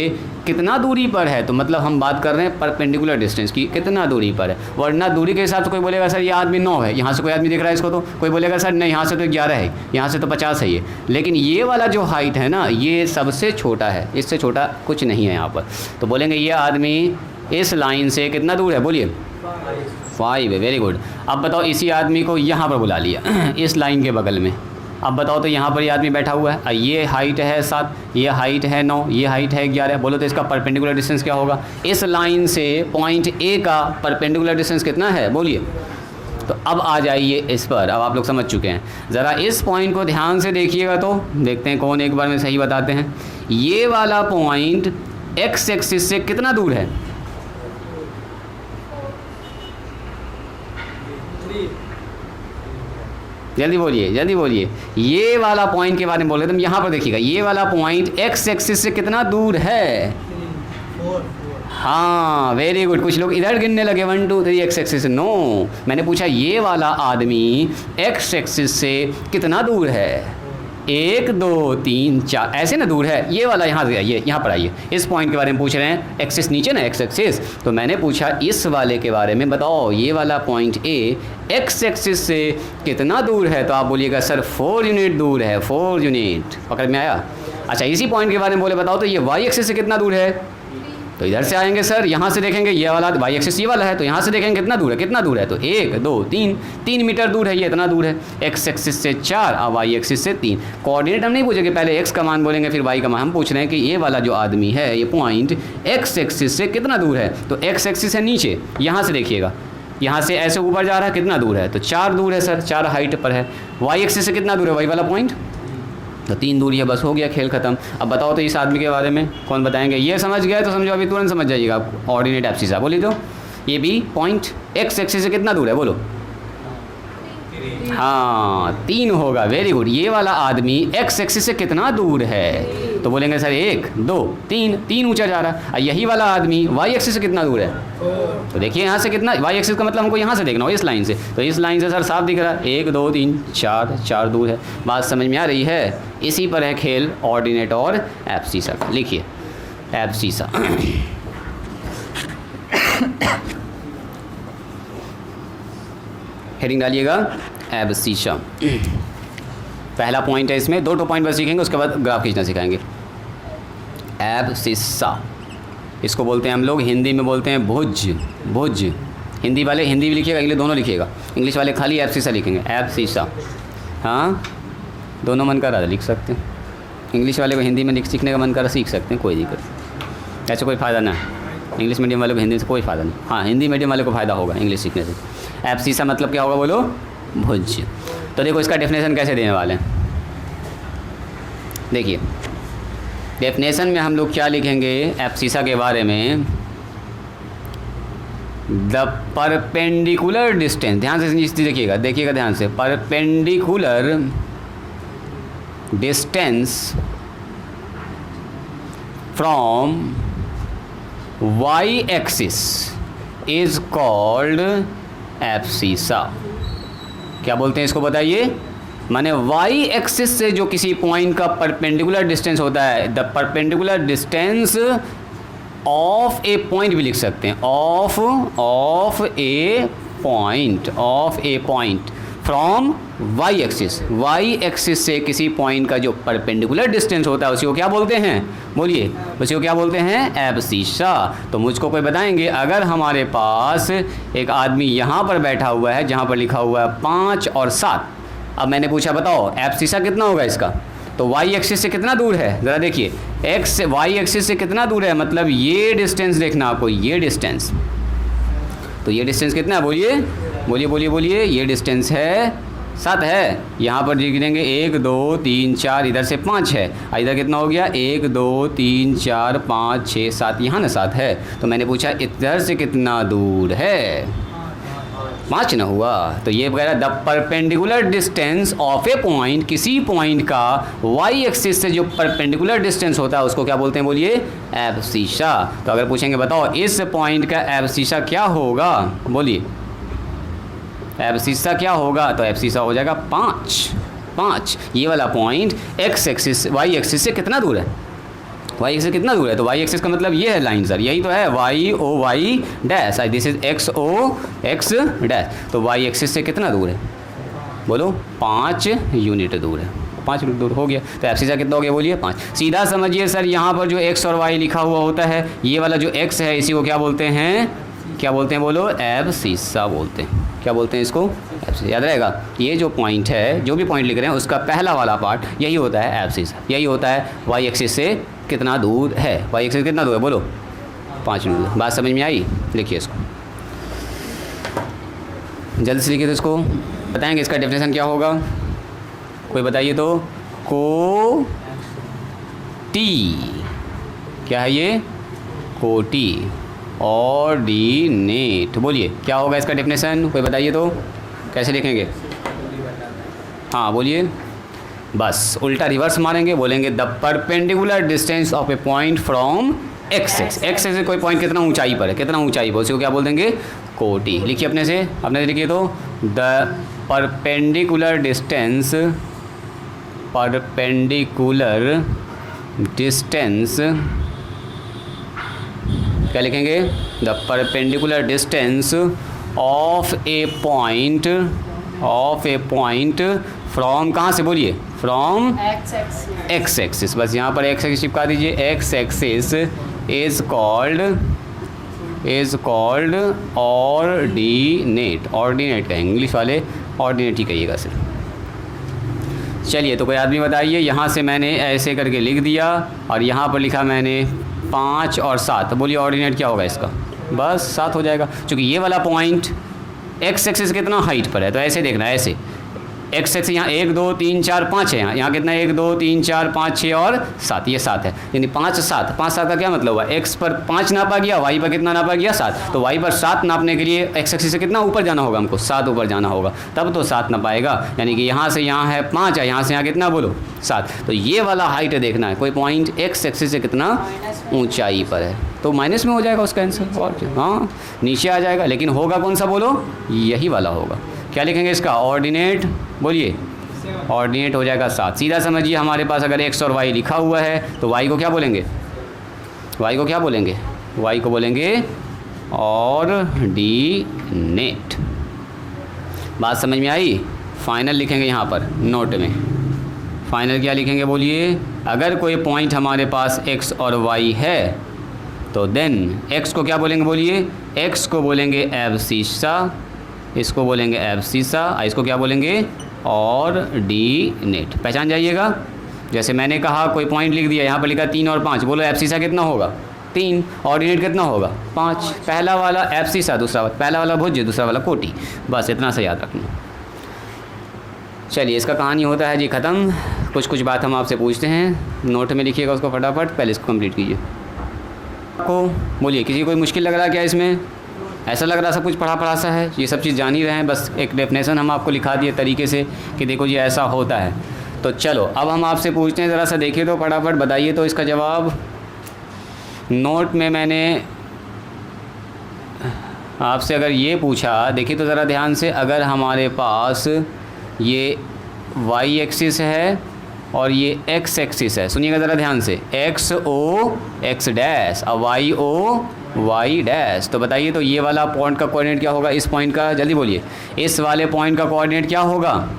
कितना दूरी पर है, तो मतलब हम बात कर रहे हैं परपेंडिकुलर डिस्टेंस की, कितना दूरी पर है। वरना दूरी के हिसाब से कोई बोलेगा सर ये आदमी 9 है, यहाँ से कोई आदमी देख रहा है इसको, तो कोई बोलेगा सर नहीं यहाँ से तो 11 है, यहाँ से तो 50 है ये। लेकिन ये वाला जो हाइट है ना, ये सबसे छोटा है, इससे छोटा कुछ नहीं है यहाँ पर। तो बोलेंगे ये आदमी इस लाइन से कितना दूर है, बोलिए 5 है, वेरी गुड। अब बताओ इसी आदमी को यहाँ पर बुला लिया इस लाइन के बगल में। अब बताओ तो यहाँ पर ये आदमी बैठा हुआ है, ये हाइट है 7, ये हाइट है 9, ये हाइट है 11। बोलो तो इसका परपेंडिकुलर डिस्टेंस क्या होगा? इस लाइन से पॉइंट ए का परपेंडिकुलर डिस्टेंस कितना है बोलिए। तो अब आ जाइए इस पर, अब आप लोग समझ चुके हैं। ज़रा इस पॉइंट को ध्यान से देखिएगा तो देखते हैं कौन एक बार में सही बताते हैं। ये वाला पॉइंट एक्स एक्सिस से कितना दूर है? जल्दी बोलिए, जल्दी बोलिए। ये वाला पॉइंट के बारे में बोल रहे थे हम। यहाँ पर देखिएगा, ये वाला पॉइंट एक्स एक्सिस से कितना दूर है? हाँ, वेरी गुड। कुछ लोग इधर गिनने लगे 1 2 3 एक्स एक्सिस। नो, मैंने पूछा ये वाला आदमी एक्स एक्सिस से कितना दूर है? 1 2 3 4 ऐसे ना दूर है। ये वाला यहाँ से आइए, यहाँ पर आइए। इस पॉइंट के बारे में पूछ रहे हैं, एक्सिस नीचे ना, एक्स एक्सिस। तो मैंने पूछा इस वाले के बारे में बताओ, ये वाला पॉइंट ए एक्स एक्सिस से कितना दूर है? तो आप बोलिएगा सर 4 यूनिट दूर है, 4 यूनिट। पकड़ में आया? अच्छा, इसी पॉइंट के बारे में बोले बताओ तो ये वाई एक्सिस से कितना दूर है? तो इधर से आएंगे सर, यहाँ से देखेंगे ये वाला वाई एक्सिस ये वाला है, तो यहाँ से देखेंगे कितना दूर है, कितना दूर है? तो 1 2 3 मीटर दूर है, ये इतना दूर है। एक्स एक्सिस से 4 और वाई एक्सिस से 3। कोऑर्डिनेट हम नहीं पूछेंगे, पहले एक्स का मान बोलेंगे फिर वाई का मान। हम पूछ रहे हैं कि ये वाला जो आदमी है, ये पॉइंट एक्स एक्सिस से कितना दूर है? तो एक्स एक्सिस है नीचे, यहाँ से देखिएगा, यहाँ से ऐसे ऊपर जा रहा है, कितना दूर है? तो 4 दूर है सर, 4 हाइट पर है। वाई एक्सिस से कितना दूर है? वाई वाला पॉइंट तो 3 दूरी है, बस हो गया, खेल खत्म। अब बताओ तो इस आदमी के बारे में कौन बताएंगे? ये समझ गए तो समझो, अभी तुरंत समझ जाइएगा आप। ऑर्डिनेट एब्सिसा बोलिए तो ये भी पॉइंट एक्स एक्सिस से कितना दूर है बोलो? हाँ, 3 होगा, वेरी गुड। ये वाला आदमी एक्स एक्सिस से कितना दूर है? तो बोलेंगे सर 1 2 3 ऊंचा जा रहा है। और यही वाला आदमी वाई एक्सिस से कितना दूर है? तो देखिए यहाँ से कितना, वाई एक्सिस का मतलब हमको यहाँ से देखना हो, इस लाइन से। तो इस लाइन से सर साफ दिख रहा है, 1 2 3 4 दूर है। बात समझ में आ रही है? इसी पर है खेल ऑर्डिनेट और एब्सिसा का। लिखिए एब्सिसा हेडिंग डालिएगा एब्सिसा। पहला पॉइंट है इसमें, 2 पॉइंट बस सीखेंगे, उसके बाद ग्राफ खींचना सिखाएंगे। एब्सिसा, इसको बोलते हैं हम लोग हिंदी में बोलते हैं भुज। भुज हिंदी वाले हिंदी भी लिखिएगा, इंग्लिश दोनों लिखिएगा। इंग्लिश वाले खाली एब्सिसा लिखेंगे, एब्सिसा। हाँ, दोनों मन कर रहा था लिख सकते हैं। इंग्लिश वाले को हिंदी में सीखने का मन कर रहा सीख सकते हैं, कोई दिक्कत। ऐसे कोई फ़ायदा ना है, इंग्लिश मीडियम वाले को हिंदी से कोई फ़ायदा नहीं। हाँ, हिंदी मीडियम वाले को फ़ायदा होगा इंग्लिश सीखने से। एब्सिसा मतलब क्या होगा बोलो? भुज। तो देखो इसका डेफिनेशन कैसे देने वाले हैं। देखिए डेफिनेशन में हम लोग क्या लिखेंगे एब्सिसा के बारे में? द परपेंडिकुलर डिस्टेंस, ध्यान से देखिएगा, देखिएगा ध्यान से। Perpendicular distance from Y axis is called abscissa. क्या बोलते हैं इसको बताइए? माने वाई एक्सिस से जो किसी पॉइंट का परपेंडिकुलर डिस्टेंस होता है, the perpendicular distance of a point भी लिख सकते हैं, of a point from Y axis. Y axis से किसी पॉइंट का जो परपेंडिकुलर डिस्टेंस होता है उसी को क्या बोलते हैं बोलिए? उसी को क्या बोलते हैं? एब्सिसा। तो मुझको कोई बताएंगे, अगर हमारे पास एक आदमी यहाँ पर बैठा हुआ है जहाँ पर लिखा हुआ है 5 और 7। अब मैंने पूछा बताओ एब्सिसा कितना होगा इसका? तो वाई एक्सिस से कितना दूर है? ज़रा देखिए, एक्स वाई एक्सिस से कितना दूर है, मतलब ये डिस्टेंस देखना आपको, ये डिस्टेंस। तो ये डिस्टेंस कितना है बोलिए? बोलिए बोलिए बोलिए। ये डिस्टेंस है 7 है। यहाँ पर गिनेंगे 1 2 3 4, इधर से 5 है, इधर कितना हो गया? 1 2 3 4 5 6 7, यहाँ ना 7 है। तो मैंने पूछा इधर से कितना दूर है? 5 ना हुआ। तो ये वगैरह the perpendicular distance of a point, किसी पॉइंट का वाई एक्सिस से जो परपेंडिकुलर डिस्टेंस होता है उसको क्या बोलते हैं बोलिए? एब्सिसा। तो अगर पूछेंगे बताओ इस पॉइंट का एब्सिसा क्या होगा बोलिए? एब्सिसा क्या होगा? तो एब्सिसा हो जाएगा 5। ये वाला point X axis Y axis से कितना दूर है? वाई एक्सिस कितना दूर है? तो वाई एक्सिस का मतलब ये है लाइन सर, यही तो है Y O Y dash, this is X O X dash. तो वाई एक्सिस से कितना दूर है बोलो? 5 यूनिट दूर है। 5 यूनिट दूर हो गया। तो एब्सिसा कितना हो गया बोलिए? 5। सीधा समझिए सर, यहाँ पर जो एक्स और वाई लिखा हुआ होता है, ये वाला जो एक्स है इसी को क्या बोलते हैं? क्या बोलते हैं बोलो? एब्सिसा बोलते हैं। क्या बोलते हैं इसको? एब्सिसा। याद रहेगा, ये जो पॉइंट है, जो भी पॉइंट लिख रहे हैं उसका पहला वाला पार्ट यही होता है एब्सिसा। यही होता है वाई एक्सिस से कितना दूर है। वाई एक्सिस कितना दूर है बोलो? 5 मीटर। बात समझ में आई? लिखिए इसको, जल्दी से लिखिए। तो इसको बताएंगे, इसका डेफिनेशन क्या होगा? कोई बताइए तो। को टी, क्या है ये? कोटि। ऑर्डिनेट, बोलिए क्या होगा इसका डेफिनेशन? कोई बताइए तो, कैसे लिखेंगे? हाँ बोलिए। बस उल्टा रिवर्स मारेंगे, बोलेंगे the perpendicular distance of a point from x x. X से कोई पॉइंट कितना ऊंचाई पर है, कितना ऊंचाई पर, उसी को क्या बोल देंगे? कोटि। लिखिए अपने से लिखिए तो। The perpendicular distance, perpendicular distance, क्या लिखेंगे? The perpendicular distance of a point, of a point from, कहाँ से बोलिए? From x axis. बस यहाँ पर एक्स एक्सिस चिपका दीजिए। X axis is called ordinate. Ordinate कहेंगे, इंग्लिश वाले ऑर्डिनेट ही कहिएगा सिर्फ। चलिए तो कोई आदमी बताइए, यहाँ से मैंने ऐसे करके लिख दिया और यहाँ पर लिखा मैंने 5 और 7। बोलिए ऑर्डिनेट क्या होगा इसका? बस 7 हो जाएगा, क्योंकि ये वाला पॉइंट एक्स एक्सिस कितना हाइट पर है, तो ऐसे देखना है, ऐसे एक्स एक्सिस यहाँ 1 2 3 4 5 है। यहाँ कितना है? 1 2 3 4 5 6 और 7, ये 7 है। यानी 5 7, 5 7 का क्या मतलब हुआ? एक्स पर 5 नापा गया, वाई पर कितना नापा गया? 7। तो वाई पर 7 नापने के लिए एक्स एक्सिस से कितना ऊपर जाना होगा? हमको 7 ऊपर जाना होगा, तब तो 7 नापाएगा। यानी कि यहाँ से यहाँ है 5 है, यहाँ से यहाँ कितना बोलो? 7। तो ये वाला हाइट देखना है, कोई पॉइंट एक्स एक्सिस से कितना ऊंचाई पर है, तो माइनस में हो जाएगा उसका आंसर। और हाँ नीचे आ जाएगा, लेकिन होगा कौन सा बोलो? यही वाला होगा। क्या लिखेंगे इसका? ऑर्डिनेट। बोलिए ऑर्डिनेट हो जाएगा 7। सीधा समझिए, हमारे पास अगर एक्स और वाई लिखा हुआ है तो वाई को क्या बोलेंगे? वाई को क्या बोलेंगे? वाई को बोलेंगे ऑर्डिनेट। बात समझ में आई? फाइनल लिखेंगे यहाँ पर नोट में। फाइनल क्या लिखेंगे बोलिए? अगर कोई पॉइंट हमारे पास एक्स और वाई है तो देन एक्स को क्या बोलेंगे बोलिए? एक्स को बोलेंगे एब्सिसा, इसको बोलेंगे एब्सिसा, इसको क्या बोलेंगे? ऑर्डिनेट। पहचान जाइएगा। जैसे मैंने कहा कोई पॉइंट लिख दिया, यहाँ पर लिखा 3 और 5, बोलो एब्सिसा कितना होगा? 3। ऑर्डिनेट कितना होगा? 5। पहला वाला एब्सिसा, दूसरा पहला वाला भुज, दूसरा वाला कोटि। बस इतना सा याद रखना। चलिए इसका कहानी होता है जी ख़त्म। कुछ बात हम आपसे पूछते हैं, नोट में लिखिएगा उसको फटाफट, पहले इसको कंप्लीट कीजिए। आपको बोलिए किसी कोई मुश्किल लग रहा है क्या इसमें? ऐसा लग रहा सब कुछ पढ़ा सा है, ये सब चीज़ जान ही रहे हैं, बस एक डेफिनेशन हम आपको लिखा दिए तरीके से कि देखो जी ऐसा होता है। तो चलो अब हम आपसे पूछते हैं, ज़रा सा देखिए तो फटाफट बताइए तो इसका जवाब। नोट में मैंने आपसे अगर ये पूछा, देखिए तो ज़रा ध्यान से, अगर हमारे पास ये वाई एक्सिस है और ये एक्स एक्सिस है, सुनिएगा ज़रा ध्यान से, एक्स ओ एक्स डैश और वाई ओ वाई डैश, तो बताइए तो ये वाला पॉइंट का कोऑर्डिनेट क्या होगा? इस पॉइंट का, जल्दी बोलिए, इस वाले पॉइंट का कोऑर्डिनेट क्या होगा?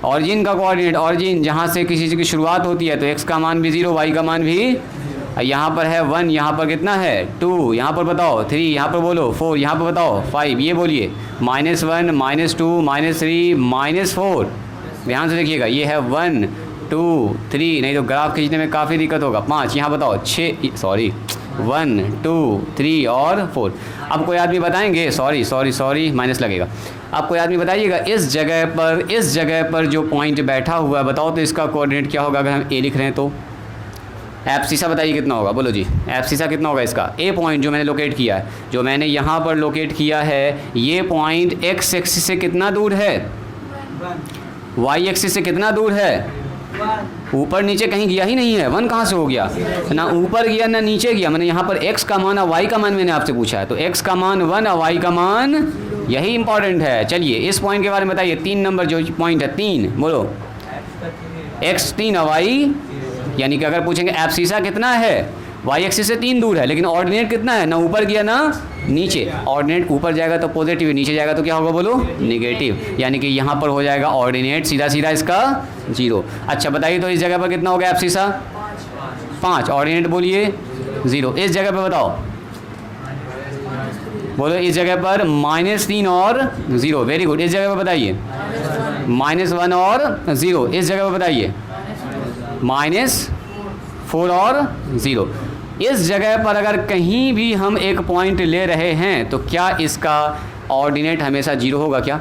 ऑरिजिन का कोऑर्डिनेट। ऑरिजिन जहाँ से किसी चीज़ की शुरुआत होती है तो एक्स का मान भी 0, वाई का मान भी, यहाँ पर है 1, यहाँ पर कितना है 2, यहाँ पर बताओ 3, यहाँ पर बोलो 4, यहाँ पर बताओ 5, ये बोलिए -1 -2 -3 -4। ध्यान से देखिएगा, ये है 1 2 3, नहीं तो ग्राफ खींचने में काफ़ी दिक्कत होगा। 5, यहाँ बताओ 6, सॉरी 1 2 3 और 4। अब कोई आदमी बताएंगे, सॉरी माइनस लगेगा। अब कोई आदमी बताइएगा इस जगह पर जो पॉइंट बैठा हुआ है, बताओ तो इसका कोऑर्डिनेट क्या होगा? अगर हम ए लिख रहे हैं तो एब्सिसा बताइए कितना होगा? बोलो जी एब्सिसा कितना होगा इसका? ए पॉइंट जो मैंने लोकेट किया है, जो मैंने यहाँ पर लोकेट किया है, ये पॉइंट एक्स एक्सिस से कितना दूर है? वाई एक्सिस से कितना दूर है? ऊपर नीचे कहीं गया ही नहीं है। 1 कहाँ से हो गया? ना ऊपर गया ना नीचे गया। मैंने यहाँ पर x का मान और y का मान मैंने आपसे पूछा है, तो x का मान 1 और y का मान, यही इंपॉर्टेंट है। चलिए इस पॉइंट के बारे में बताइए, 3 नंबर जो पॉइंट है 3, बोलो x 3 और y, यानी कि अगर पूछेंगे एब्सिसा कितना है, y एक्सिस से 3 दूर है, लेकिन ऑर्डिनेट कितना है? ना ऊपर गया ना नीचे। ऑर्डिनेट ऊपर जाएगा तो पॉजिटिव, नीचे जाएगा तो क्या होगा बोलो? नेगेटिव। यानी कि यहाँ पर हो जाएगा ऑर्डिनेट सीधा इसका 0। अच्छा बताइए तो इस जगह पर कितना हो गया एब्सिसा? 5। ऑर्डिनेट बोलिए 0। इस जगह पर बताओ बोलो इस जगह पर -3 और 0, वेरी गुड। इस जगह पर बताइए -1 और 0, इस जगह पर बताइए -4 और 0। इस जगह पर अगर कहीं भी हम एक पॉइंट ले रहे हैं तो क्या इसका ऑर्डिनेट हमेशा 0 होगा क्या?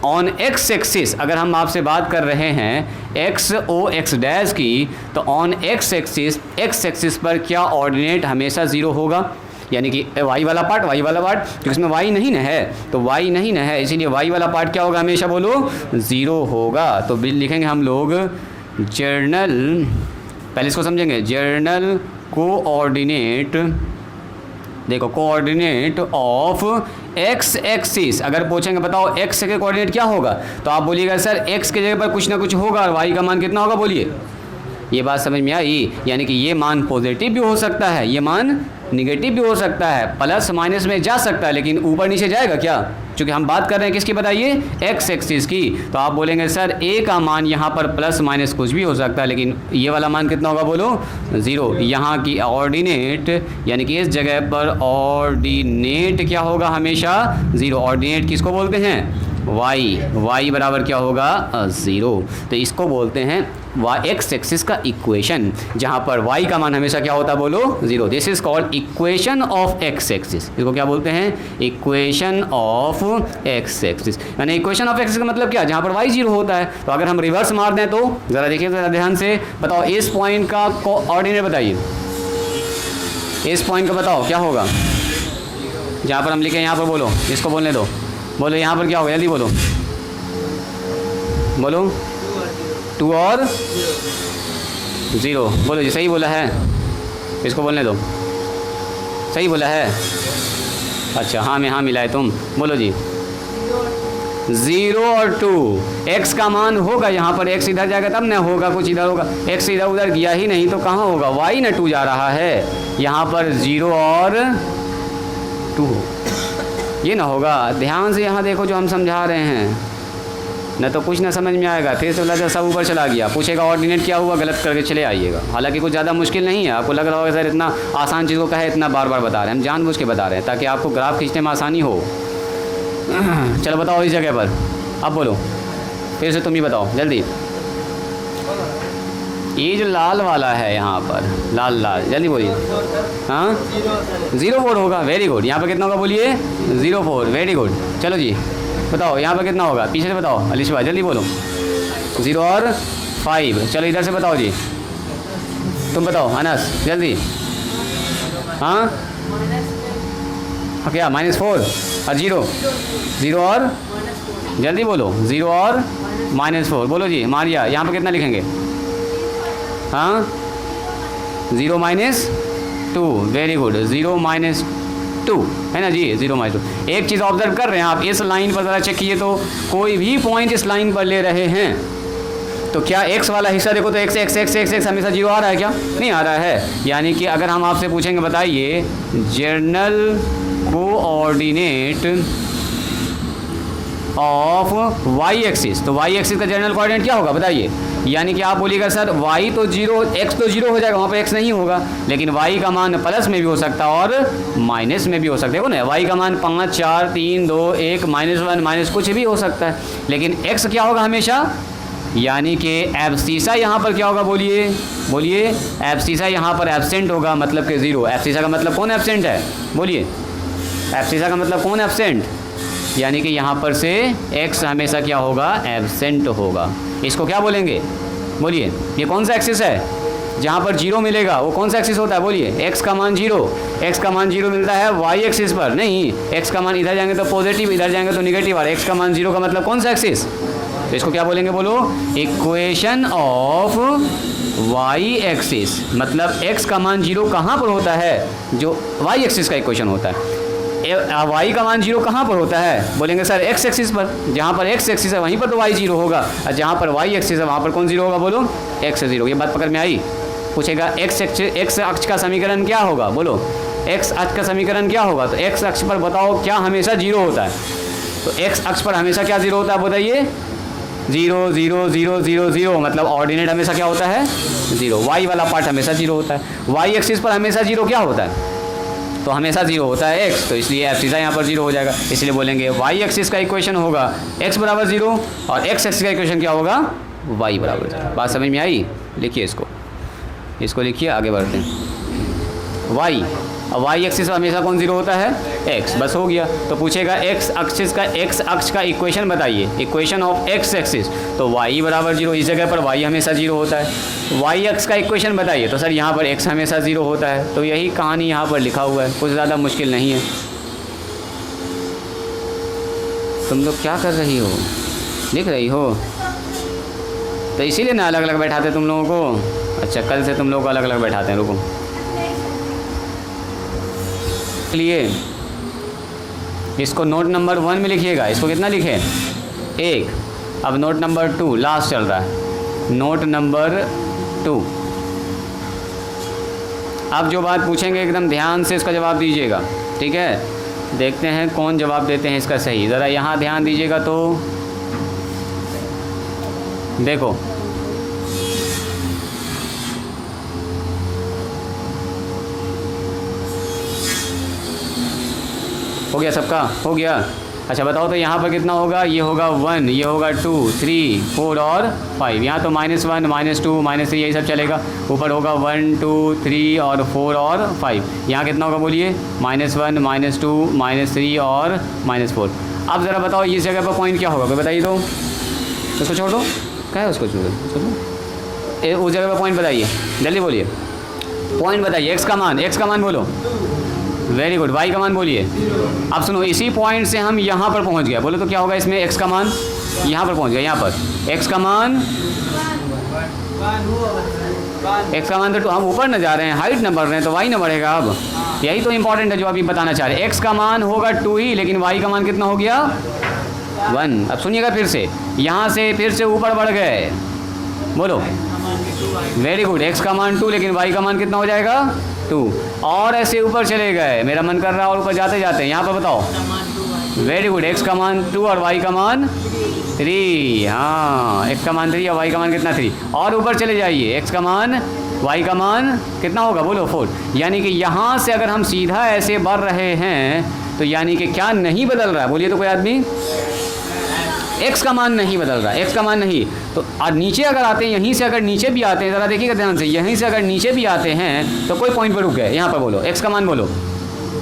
ऑन एक्स एक्सिस अगर हम आपसे बात कर रहे हैं एक्स ओ एक्स डैश की, तो ऑन एक्स एक्सिस पर क्या ऑर्डिनेट हमेशा 0 होगा? यानी कि वाई वाला पार्ट क्योंकि इसमें वाई नहीं न है, तो वाई नहीं न है, इसीलिए वाई वाला पार्ट क्या होगा? हमेशा बोलो 0 होगा। तो लिखेंगे हम लोग जर्नल, पहले इसको समझेंगे, जर्नल कोऑर्डिनेट, देखो कोऑर्डिनेट ऑफ एक्स एक्सिस। अगर पूछेंगे बताओ एक्स के कोऑर्डिनेट क्या होगा, तो आप बोलिएगा सर एक्स के जगह पर कुछ ना कुछ होगा और वाई का मान कितना होगा, बोलिए। ये बात समझ में आई? यानी कि ये मान पॉजिटिव भी हो सकता है, ये मान निगेटिव भी हो सकता है, प्लस माइनस में जा सकता है, लेकिन ऊपर नीचे जाएगा क्या? क्योंकि हम बात कर रहे हैं किसकी, बताइए, एक्स एक्सिस की। तो आप बोलेंगे सर ए का मान यहाँ पर प्लस माइनस कुछ भी हो सकता है, लेकिन ये वाला मान कितना होगा, बोलो 0। यहाँ की ऑर्डिनेट यानी कि इस जगह पर ऑर्डिनेट क्या होगा, हमेशा 0। ऑर्डिनेट किसको बोलते हैं? वाई बराबर क्या होगा, 0। तो इसको बोलते हैं एक्स एक्सिस का इक्वेशन, जहाँ पर वाई का मान हमेशा क्या होता है, बोलो 0। This is called equation of x axis. इसको क्या बोलते हैं? Equation of x axis. यानी इक्वेशन ऑफ एक्सिस का मतलब क्या? जहाँ पर वाई 0 होता है। तो अगर हम रिवर्स मार दें तो ज़रा देखिए, ज़रा ध्यान से बताओ, इस पॉइंट का ऑर्डिनेट बताइए, इस पॉइंट का बताओ क्या होगा? जहाँ पर हम लिखे यहाँ पर बोलो, इसको बोलने दो, बोलो यहाँ पर क्या होगा, जल्दी बोलो, बोलो 2 और 0, बोलो जी, सही बोला है, इसको बोलने दो, सही बोला है, अच्छा हाँ में हाँ मिला है तुम, बोलो जी 0 और 2। x का मान होगा यहाँ पर, x इधर जाएगा तब ना होगा, कुछ इधर होगा, x इधर उधर गया ही नहीं तो कहाँ होगा, y ना 2 जा रहा है, यहाँ पर 0 और 2 ये ना होगा। ध्यान से यहाँ देखो जो हम समझा रहे हैं, न तो कुछ ना समझ में आएगा, फिर से लगा सब ऊपर चला गया, पूछेगा ऑर्डिनेट क्या हुआ, गलत करके चले आइएगा। हालांकि कुछ ज़्यादा मुश्किल नहीं है, आपको लग रहा होगा सर इतना आसान चीज़ को कहे, इतना बार बार बता रहे हैं, हम जानबूझ के बता रहे हैं ताकि आपको ग्राफ खींचने में आसानी हो। चलो बताओ इस जगह पर, अब बोलो फिर से, तुम ही बताओ जल्दी। ये जो लाल वाला है यहाँ पर, लाल जल्दी बोलिए, हाँ 0 4 होगा, वेरी गुड। यहाँ पर कितना होगा, बोलिए 0 4, वेरी गुड। चलो जी बताओ यहाँ पर कितना होगा, पीछे से बताओ, अलिशा जल्दी बोलो, 0 और 5। चलो इधर से बताओ जी, तुम बताओ अनस जल्दी, हाँ क्या -4 और 0 और जल्दी बोलो, 0 और -4, बोलो जी मारिया, यहाँ पर कितना लिखेंगे, हाँ 0 -2, वेरी गुड, 0 -2 है ना जी, 0 -2। एक चीज़ ऑब्जर्व कर रहे हैं आप, इस लाइन पर ज़रा चेक किए तो कोई भी पॉइंट इस लाइन पर ले रहे हैं तो क्या x वाला हिस्सा देखो तो x हमेशा 0 आ रहा है क्या? नहीं आ रहा है। यानी कि अगर हम आपसे पूछेंगे बताइए general coordinate of Y axis, तो वाई एक्सिस का जर्नल कोऑर्डिनेट क्या होगा बताइए? यानी कि आप बोलिएगा सर y तो 0, x तो 0 हो जाएगा, वहाँ पे x नहीं होगा, लेकिन y का मान प्लस में भी हो सकता है और माइनस में भी हो सकता है, ना y का मान 5 4 3 2 1 -1 माइनस कुछ भी हो सकता है, लेकिन x क्या होगा हमेशा, यानी कि एब्सिसा यहाँ पर क्या होगा, बोलिए एब्सिसा यहाँ पर एब्सेंट होगा, मतलब कि 0। एब्सिसा का मतलब कौन एब्सेंट है, बोलिए एब्सिसा का मतलब कौन एब्सेंट, यानी कि यहाँ पर से x हमेशा क्या होगा, एब्सेंट होगा। इसको क्या बोलेंगे, बोलिए ये कौन सा एक्सिस है जहाँ पर 0 मिलेगा, वो कौन सा एक्सिस होता है, बोलिए x का मान 0, x का मान 0 मिलता है y एक्सिस पर, नहीं x का मान इधर जाएंगे तो पॉजिटिव, इधर जाएंगे तो निगेटिव, और x का मान 0 का मतलब कौन सा एक्सिस, तो इसको क्या बोलेंगे, बोलो इक्वेशन ऑफ y एक्सिस। मतलब x का मान 0 कहाँ पर होता है, जो y एक्सिस का इक्वेशन होता है। y का मान 0 कहाँ पर होता है, बोलेंगे सर x एक्सिस पर, जहाँ पर x एक्सिस है वहीं पर तो y 0 होगा, और जहाँ पर y एक्सिस है वहाँ पर कौन 0 होगा, बोलो x 0। ये बात पकड़ में आई? पूछेगा x अक्ष का समीकरण क्या होगा, बोलो x अक्ष का समीकरण क्या होगा, तो x अक्ष पर बताओ क्या हमेशा 0 होता है, तो x अक्ष पर हमेशा क्या 0 होता है, बताइए 0 0 0 0 0, मतलब ऑर्डिनेट हमेशा क्या होता है 0, y वाला पार्ट हमेशा 0 होता है। y एक्सिस पर हमेशा 0 क्या होता है, तो हमेशा 0 होता है x, तो इसलिए एफ सीधा यहाँ पर 0 हो जाएगा। इसलिए बोलेंगे y एक्सिस का इक्वेशन होगा x बराबर 0 और x एक्सिस का इक्वेशन क्या होगा y बराबर 0। बात समझ में आई? लिखिए इसको लिखिए, आगे बढ़ते हैं। y, अब y एक्सिस हमेशा कौन 0 होता है? x, बस हो गया। तो पूछेगा x एक्सिस का x अक्ष का इक्वेशन बताइए, इक्वेशन ऑफ x एक्सिस, तो y बराबर 0, इस जगह पर y हमेशा 0 होता है। y अक्ष का इक्वेशन बताइए, तो सर यहाँ पर x हमेशा 0 होता है। तो यही कहानी यहाँ पर लिखा हुआ है, कुछ ज़्यादा मुश्किल नहीं है। तुम लोग क्या कर रही हो? लिख रही हो? तो इसीलिए ना अलग अलग बैठाते तुम लोगों को। अच्छा, कल से तुम लोग को अलग अलग बैठाते हैं, रुको। लिए इसको नोट नंबर 1 में लिखिएगा। इसको कितना लिखे? 1। अब नोट नंबर 2 लास्ट चल रहा है, नोट नंबर 2। अब जो बात पूछेंगे एकदम ध्यान से इसका जवाब दीजिएगा, ठीक है? देखते हैं कौन जवाब देते हैं इसका सही। ज़रा यहाँ ध्यान दीजिएगा। तो देखो, हो गया सबका? हो गया। अच्छा बताओ तो यहाँ पर कितना होगा? ये होगा 1, ये होगा 2, 3, 4 और 5। यहाँ तो -1, -2, -3 यही सब चलेगा। ऊपर होगा 1, 2, 3 और 4 और 5। यहाँ कितना होगा बोलिए? -1, -2, -3 और -4। अब ज़रा बताओ इस जगह पर पॉइंट क्या होगा? कोई बताइए तो। उसको छोड़ दो, क्या है उसको छोड़ दो। उस जगह पर पॉइंट बताइए, जल्दी बोलिए। पॉइंट बताइए। x का मान बोलो। Very good. y का मान बोलिए। अब सुनो, इसी पॉइंट से हम यहाँ पर पहुँच गए, बोलो तो क्या होगा इसमें? x का मान यहाँ पर पहुँच गया। यहाँ पर x का मान तो हम ऊपर न जा रहे हैं, हाइट न बढ़ रहे हैं, तो y न बढ़ेगा। अब यही तो इंपॉर्टेंट है जो अभी बताना चाह रहे हैं। x का मान होगा 2 ही, लेकिन y का मान कितना हो गया? 1। अब सुनिएगा फिर से, यहाँ से फिर से ऊपर बढ़ गए, बोलो। Very good. x का मान 2, लेकिन y का मान कितना हो जाएगा? 2। और ऐसे ऊपर चले गए, मेरा मन कर रहा है और ऊपर जाते जाते यहाँ पर बताओ। Very good. x का मान 2 और y का मान 3। हाँ, x का मान 3 और y का मान कितना? 3। और ऊपर चले जाइए, x का मान, y का मान कितना होगा? बोलो 4। यानी कि यहाँ से अगर हम सीधा ऐसे बढ़ रहे हैं तो यानी कि क्या नहीं बदल रहा है? बोलिए तो कोई आदमी। x का मान नहीं बदल रहा है, x का मान नहीं। तो और नीचे अगर आते हैं, यहीं से अगर नीचे भी आते हैं, ज़रा देखिएगा ध्यान से, यहीं से अगर नीचे भी आते हैं तो कोई पॉइंट पर रुक गए। यहाँ पर बोलो x का मान बोलो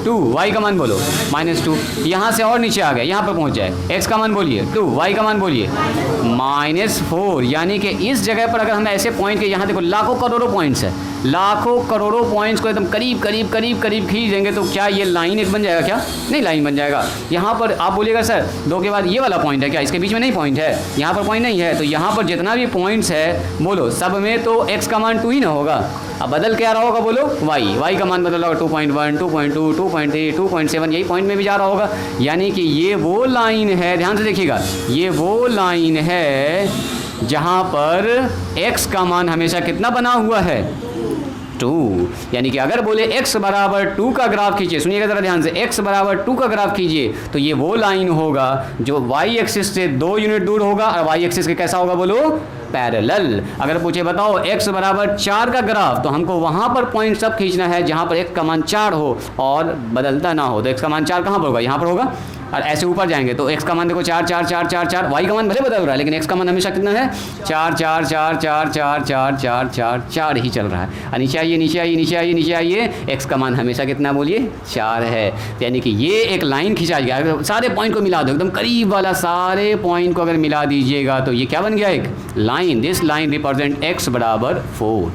2, y का मान बोलो -2। यहाँ से और नीचे आ गए, यहाँ पर पहुँच जाए। x का मान बोलिए 2, y का मान बोलिए -4। यानी कि इस जगह पर अगर हम ऐसे पॉइंट के, यहाँ देखो लाखों करोड़ों पॉइंट्स है, लाखों करोड़ों पॉइंट्स को एकदम करीब करीब करीब करीब खींच देंगे तो क्या ये लाइन एक बन जाएगा? क्या नहीं, लाइन बन जाएगा। यहाँ पर आप बोलिएगा सर 2 के बाद ये वाला पॉइंट है क्या? इसके बीच में नहीं पॉइंट है, यहाँ पर पॉइंट नहीं है। तो यहाँ पर जितना भी पॉइंट्स है बोलो, सब में तो x का मान 2 ही ना होगा। अब बदल क्या रहा होगा? बोलो y का मान बदल रहा होगा 2.1, 2.2, 2.3, 2.7, यही पॉइंट में भी जा रहा होगा। यानी कि ये वो लाइन है, ध्यान से देखिएगा, ये वो लाइन है जहाँ पर x का मान हमेशा कितना बना हुआ है? 2। यानी कि अगर बोले x बराबर 2 का ग्राफ खींचिए, सुनिएगा ज़रा ध्यान से, x बराबर 2 का ग्राफ खींचिए, तो ये वो लाइन होगा जो y एक्सिस से 2 यूनिट दूर होगा और y एक्सिस के कैसा होगा? बोलो पैरेलल। अगर पूछे बताओ x बराबर 4 का ग्राफ, तो हमको वहाँ पर पॉइंट सब खींचना है जहाँ पर x का मान 4 हो और बदलता ना हो। तो x का मान 4 कहाँ पर होगा? यहाँ पर होगा। और ऐसे ऊपर जाएंगे तो x का मान देखो 4, 4, 4, 4, 4। y का मान भले बदल रहा है लेकिन x का मान हमेशा कितना है? 4, 4, 4, 4, 4, 4, 4, 4, 4 ही चल रहा है। नीचे आइए, नीचे आइए, नीचे आइए, नीचे आइए, x का मान हमेशा कितना? बोलिए 4 है। यानी कि ये एक लाइन खिंचा गया। अगर सारे पॉइंट को मिला दो, एकदम करीब वाला सारे पॉइंट को अगर मिला दीजिएगा तो ये क्या बन गया? एक line. This line represent x बराबर 4,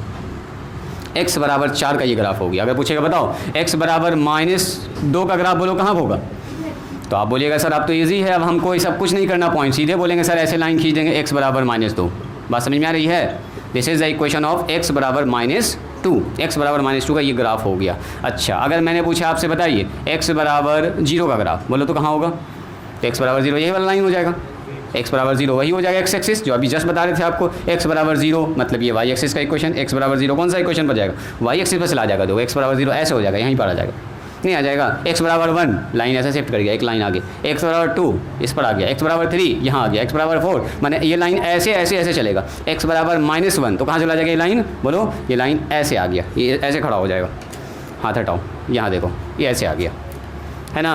x बराबर 4 का ये ग्राफ हो गया। अगर पूछेगा बताओ x बराबर -2 का ग्राफ, बोलो कहाँ होगा? तो आप बोलिएगा सर अब तो इजी है, अब हमको ये सब कुछ नहीं करना, पॉइंट सीधे बोलेंगे सर ऐसे लाइन खींच देंगे x बराबर -2। बात समझ में आ रही है? This is the equation of x बराबर -2। x बराबर -2 का ये ग्राफ हो गया। अच्छा, अगर मैंने पूछा आपसे बताइए x बराबर 0 का ग्राफ, बोलो तो कहाँ होगा? तो x बराबर 0 यही वाला लाइन हो जाएगा। x बराबर 0 वही हो जाएगा x एक्सिस, जो अभी जस्ट बता रहे थे आपको। x बराबर 0 मतलब ये y एक्सिस का इक्वेशन। x बराबर 0 कौन सा इक्वेशन पर जाएगा? y एक्सिस पर चला जाएगा। तो x बराबर 0 ऐसे हो जाएगा, यहीं पर आ जाएगा, नहीं आ जाएगा। x बराबर 1 लाइन ऐसे शिफ्ट कर गया, एक लाइन आगे। x बराबर 2 इस पर आ गया। x बराबर 3 यहाँ आ गया। x बराबर 4 माने ये लाइन ऐसे ऐसे ऐसे चलेगा। x बराबर -1 तो कहाँ चला जाएगा ये लाइन? बोलो, ये लाइन ऐसे आ गया, ये ऐसे खड़ा हो जाएगा। हाथ हटाओ, यहाँ देखो ये ऐसे आ गया है ना,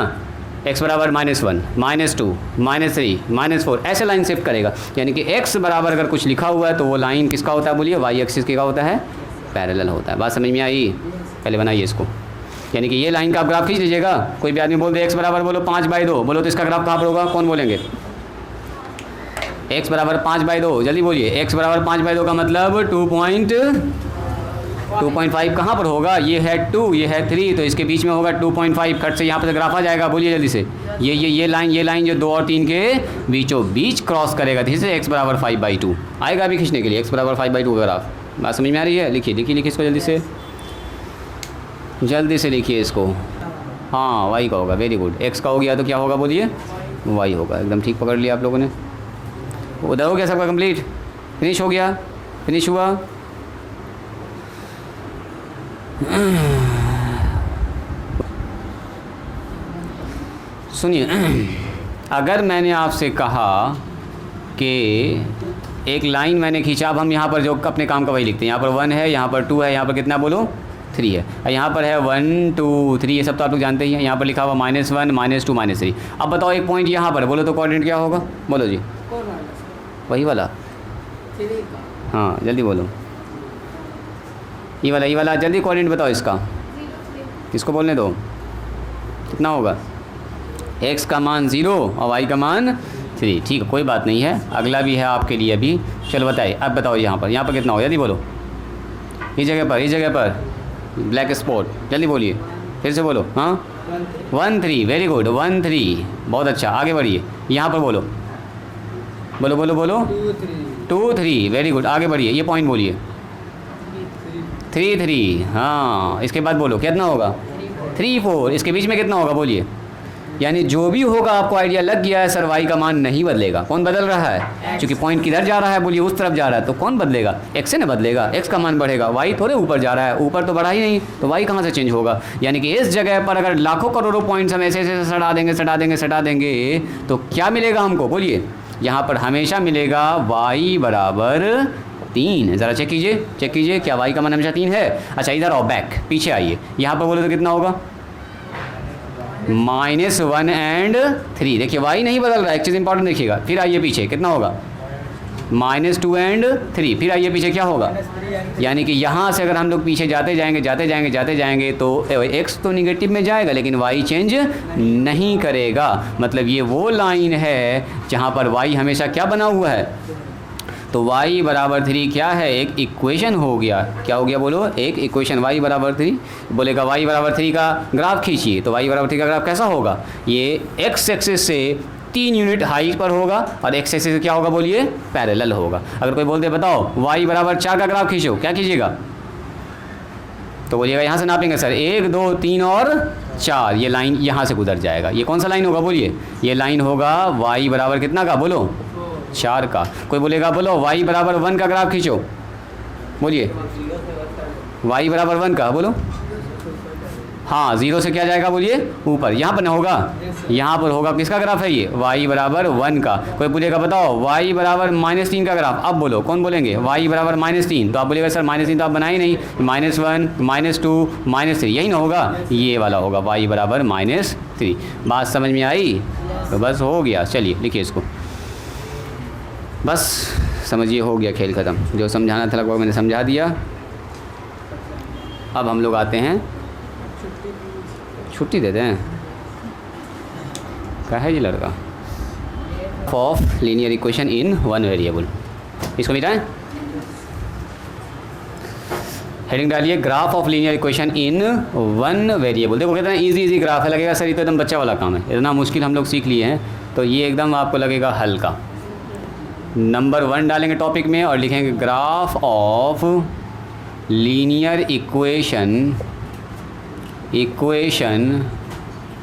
x बराबर -1, -2, -3, -4 ऐसे लाइन शिफ्ट करेगा। यानी कि x बराबर अगर कुछ लिखा हुआ है तो वो लाइन किसका होता है बोलिए, y एक्सिस का होता है, पैरेलल होता है। बात समझ में आई? पहले बनाइए इसको। यानी कि ये लाइन का आप ग्राफ खींच लीजिएगा। कोई भी आदमी बोल दे x बराबर बोलो 5/2, बोलो तो इसका ग्राफ कहाँ पर होगा, कौन बोलेंगे? x बराबर 5/2, जल्दी बोलिए। x बराबर 5/2 का मतलब 2.5 कहाँ पर होगा, ये है 2, ये है 3, तो इसके बीच में होगा 2.5। कट से यहाँ पर ग्राफ आ जाएगा, बोलिए जल्दी से। ये लाइन जो 2 और 3 के बीचों बीच क्रॉस करेगा, जिससे x बराबर 5/2 आएगा अभी खींचने के लिए, x बराबर 5/2 का ग्राफ। बात समझ में आ रही है? लिखिए इसको जल्दी से लिखिए इसको। हाँ y का होगा, वेरी गुड। x का हो गया तो क्या होगा बोलिए, y होगा। एकदम ठीक पकड़ लिया आप लोगों ने। उधर हो गया सबका कंप्लीट, फिनिश हो गया, फिनिश हुआ। सुनिए, अगर मैंने आपसे कहा कि एक लाइन मैंने खींचा, अब हम यहाँ पर जो अपने काम का वही लिखते हैं। यहाँ पर 1 है, यहाँ पर 2 है, यहाँ पर कितना बोलो 3 है, और यहाँ पर है 1 2 3, ये सब तो आप लोग जानते ही हैं। यहाँ पर लिखा हुआ -1 -2 -3। अब बताओ एक पॉइंट यहाँ पर बोलो तो कोऑर्डिनेट क्या होगा, बोलो जी। वही वाला, हाँ जल्दी बोलो। ये वाला जल्दी कोऑर्डिनेट बताओ इसका। इसको बोलने दो, कितना होगा? x का मान 0 और y का मान 3। ठीक है, कोई बात नहीं है, अगला भी है आपके लिए अभी। चलो बताइए, अब बताओ यहाँ पर कितना होगा, जल्दी बोलो। इस जगह पर ब्लैक स्पॉट, जल्दी बोलिए, फिर से बोलो। हाँ 1 3, वेरी गुड, 1 3, बहुत अच्छा। आगे बढ़िए, यहाँ पर बोलो 2 3, वेरी गुड। आगे बढ़िए, ये पॉइंट बोलिए 3 3। हाँ, इसके बाद बोलो कितना होगा, 3 4। इसके बीच में कितना होगा बोलिए। यानी जो भी होगा आपको आइडिया लग गया है, सर y का मान नहीं बदलेगा। कौन बदल रहा है? क्योंकि पॉइंट किधर जा रहा है बोलिए, उस तरफ जा रहा है, तो कौन बदलेगा? x से ना बदलेगा, x का मान बढ़ेगा, y थोड़े ऊपर जा रहा है, ऊपर तो बढ़ा ही नहीं, तो y कहाँ से चेंज होगा। यानी कि इस जगह पर अगर लाखों करोड़ों पॉइंट्स हम ऐसे सटा देंगे तो क्या मिलेगा हमको बोलिए। यहाँ पर हमेशा मिलेगा y बराबर 3। ज़रा चेक कीजिए क्या y का मान हमेशा 3 है। अच्छा इधर आओ, बैक पीछे आइए, यहाँ पर बोलो तो कितना होगा, -1 और 3। देखिए y नहीं बदल रहा है, एक चीज़ इंपॉर्टेंट देखिएगा। फिर आइए पीछे, कितना होगा, -2 और 3। फिर आइए पीछे, क्या होगा। यानी कि यहाँ से अगर हम लोग पीछे जाते जाएंगे तो x तो निगेटिव में जाएगा, लेकिन y चेंज नहीं करेगा। मतलब ये वो लाइन है जहाँ पर y हमेशा क्या बना हुआ है, तो y बराबर 3 क्या है, एक इक्वेशन हो गया। क्या हो गया बोलो, एक इक्वेशन। y बराबर 3 बोलेगा, y बराबर 3 का ग्राफ खींचिए, तो y बराबर 3 का ग्राफ कैसा होगा, ये x एक्सिस से 3 यूनिट हाइट पर होगा और x एक्सिस से क्या होगा बोलिए, पैरेलल होगा। अगर कोई बोलते बताओ y बराबर 4 का ग्राफ खींचो, क्या कीजिएगा, तो बोलिएगा यहाँ से नापेंगे सर 1 2 3 और 4, ये लाइन यहाँ से गुजर जाएगा। ये कौन सा लाइन होगा बोलिए, ये लाइन होगा y बराबर कितना का बोलो, 4 का। कोई बोलेगा बोलो y बराबर 1 का ग्राफ खींचो, बोलिए y बराबर 1 का बोलो। हाँ 0 से क्या जाएगा बोलिए, ऊपर। यहाँ पर ना होगा, यहाँ पर होगा, किसका ग्राफ है ये, y बराबर 1 का। कोई बोलेगा बताओ y बराबर -3 का ग्राफ। अब बोलो कौन बोलेंगे, y बराबर -3, तो आप बोलेगा सर -3 तो आप बनाए नहीं, -1 -2 -3 यही ना होगा, ये वाला होगा y बराबर -3। बात समझ में आई? तो बस हो गया। चलिए लिखिए इसको, बस समझिए, हो गया खेल ख़त्म। जो समझाना था लगभग मैंने समझा दिया। अब हम लोग आते हैं, छुट्टी देते हैं, क्या है ये लड़का, of linear equation in 1 variable. इसको मिटाएं, हेडिंग डालिए graph of linear equation in 1 variable. देखो कितना इजी ग्राफ है, लगेगा सर ये तो एकदम बच्चा वाला काम है, इतना मुश्किल हम लोग सीख लिए हैं, तो ये एकदम आपको लगेगा हल्का। नंबर 1 डालेंगे टॉपिक में और लिखेंगे graph of linear equation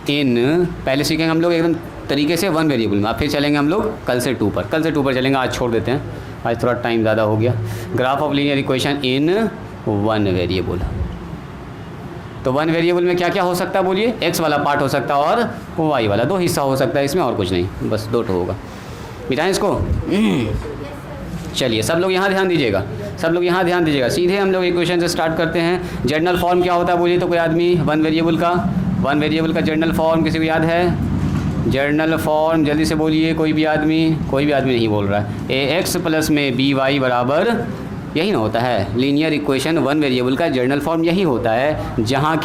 in, पहले सीखेंगे हम लोग एकदम तरीके से 1 वेरिएबल में। अब फिर चलेंगे हम लोग कल से 2 पर चलेंगे, आज छोड़ देते हैं, आज थोड़ा टाइम ज़्यादा हो गया। Graph of linear equation in 1 variable. तो 1 वेरिएबल में क्या क्या हो सकता है बोलिए, x वाला पार्ट हो सकता है और y वाला, 2 हिस्सा हो सकता है इसमें, और कुछ नहीं, बस 2 होगा। मिटाएं इसको। चलिए सब लोग यहाँ ध्यान दीजिएगा। सब लोग यहाँ ध्यान दीजिएगा। सीधे हम लोग इक्वेशन से स्टार्ट करते हैं। जनरल फॉर्म क्या होता है बोलिए तो कोई आदमी, वन वेरिएबल का जनरल फॉर्म किसी को याद है? जनरल फॉर्म जल्दी से बोलिए, कोई भी आदमी नहीं बोल रहा है। ए एक्स प्लस में बी वाई बराबर, यही ना होता है लीनियर इक्वेशन। वन वेरिएबल का जनरल फॉर्म यही होता है, जहाँ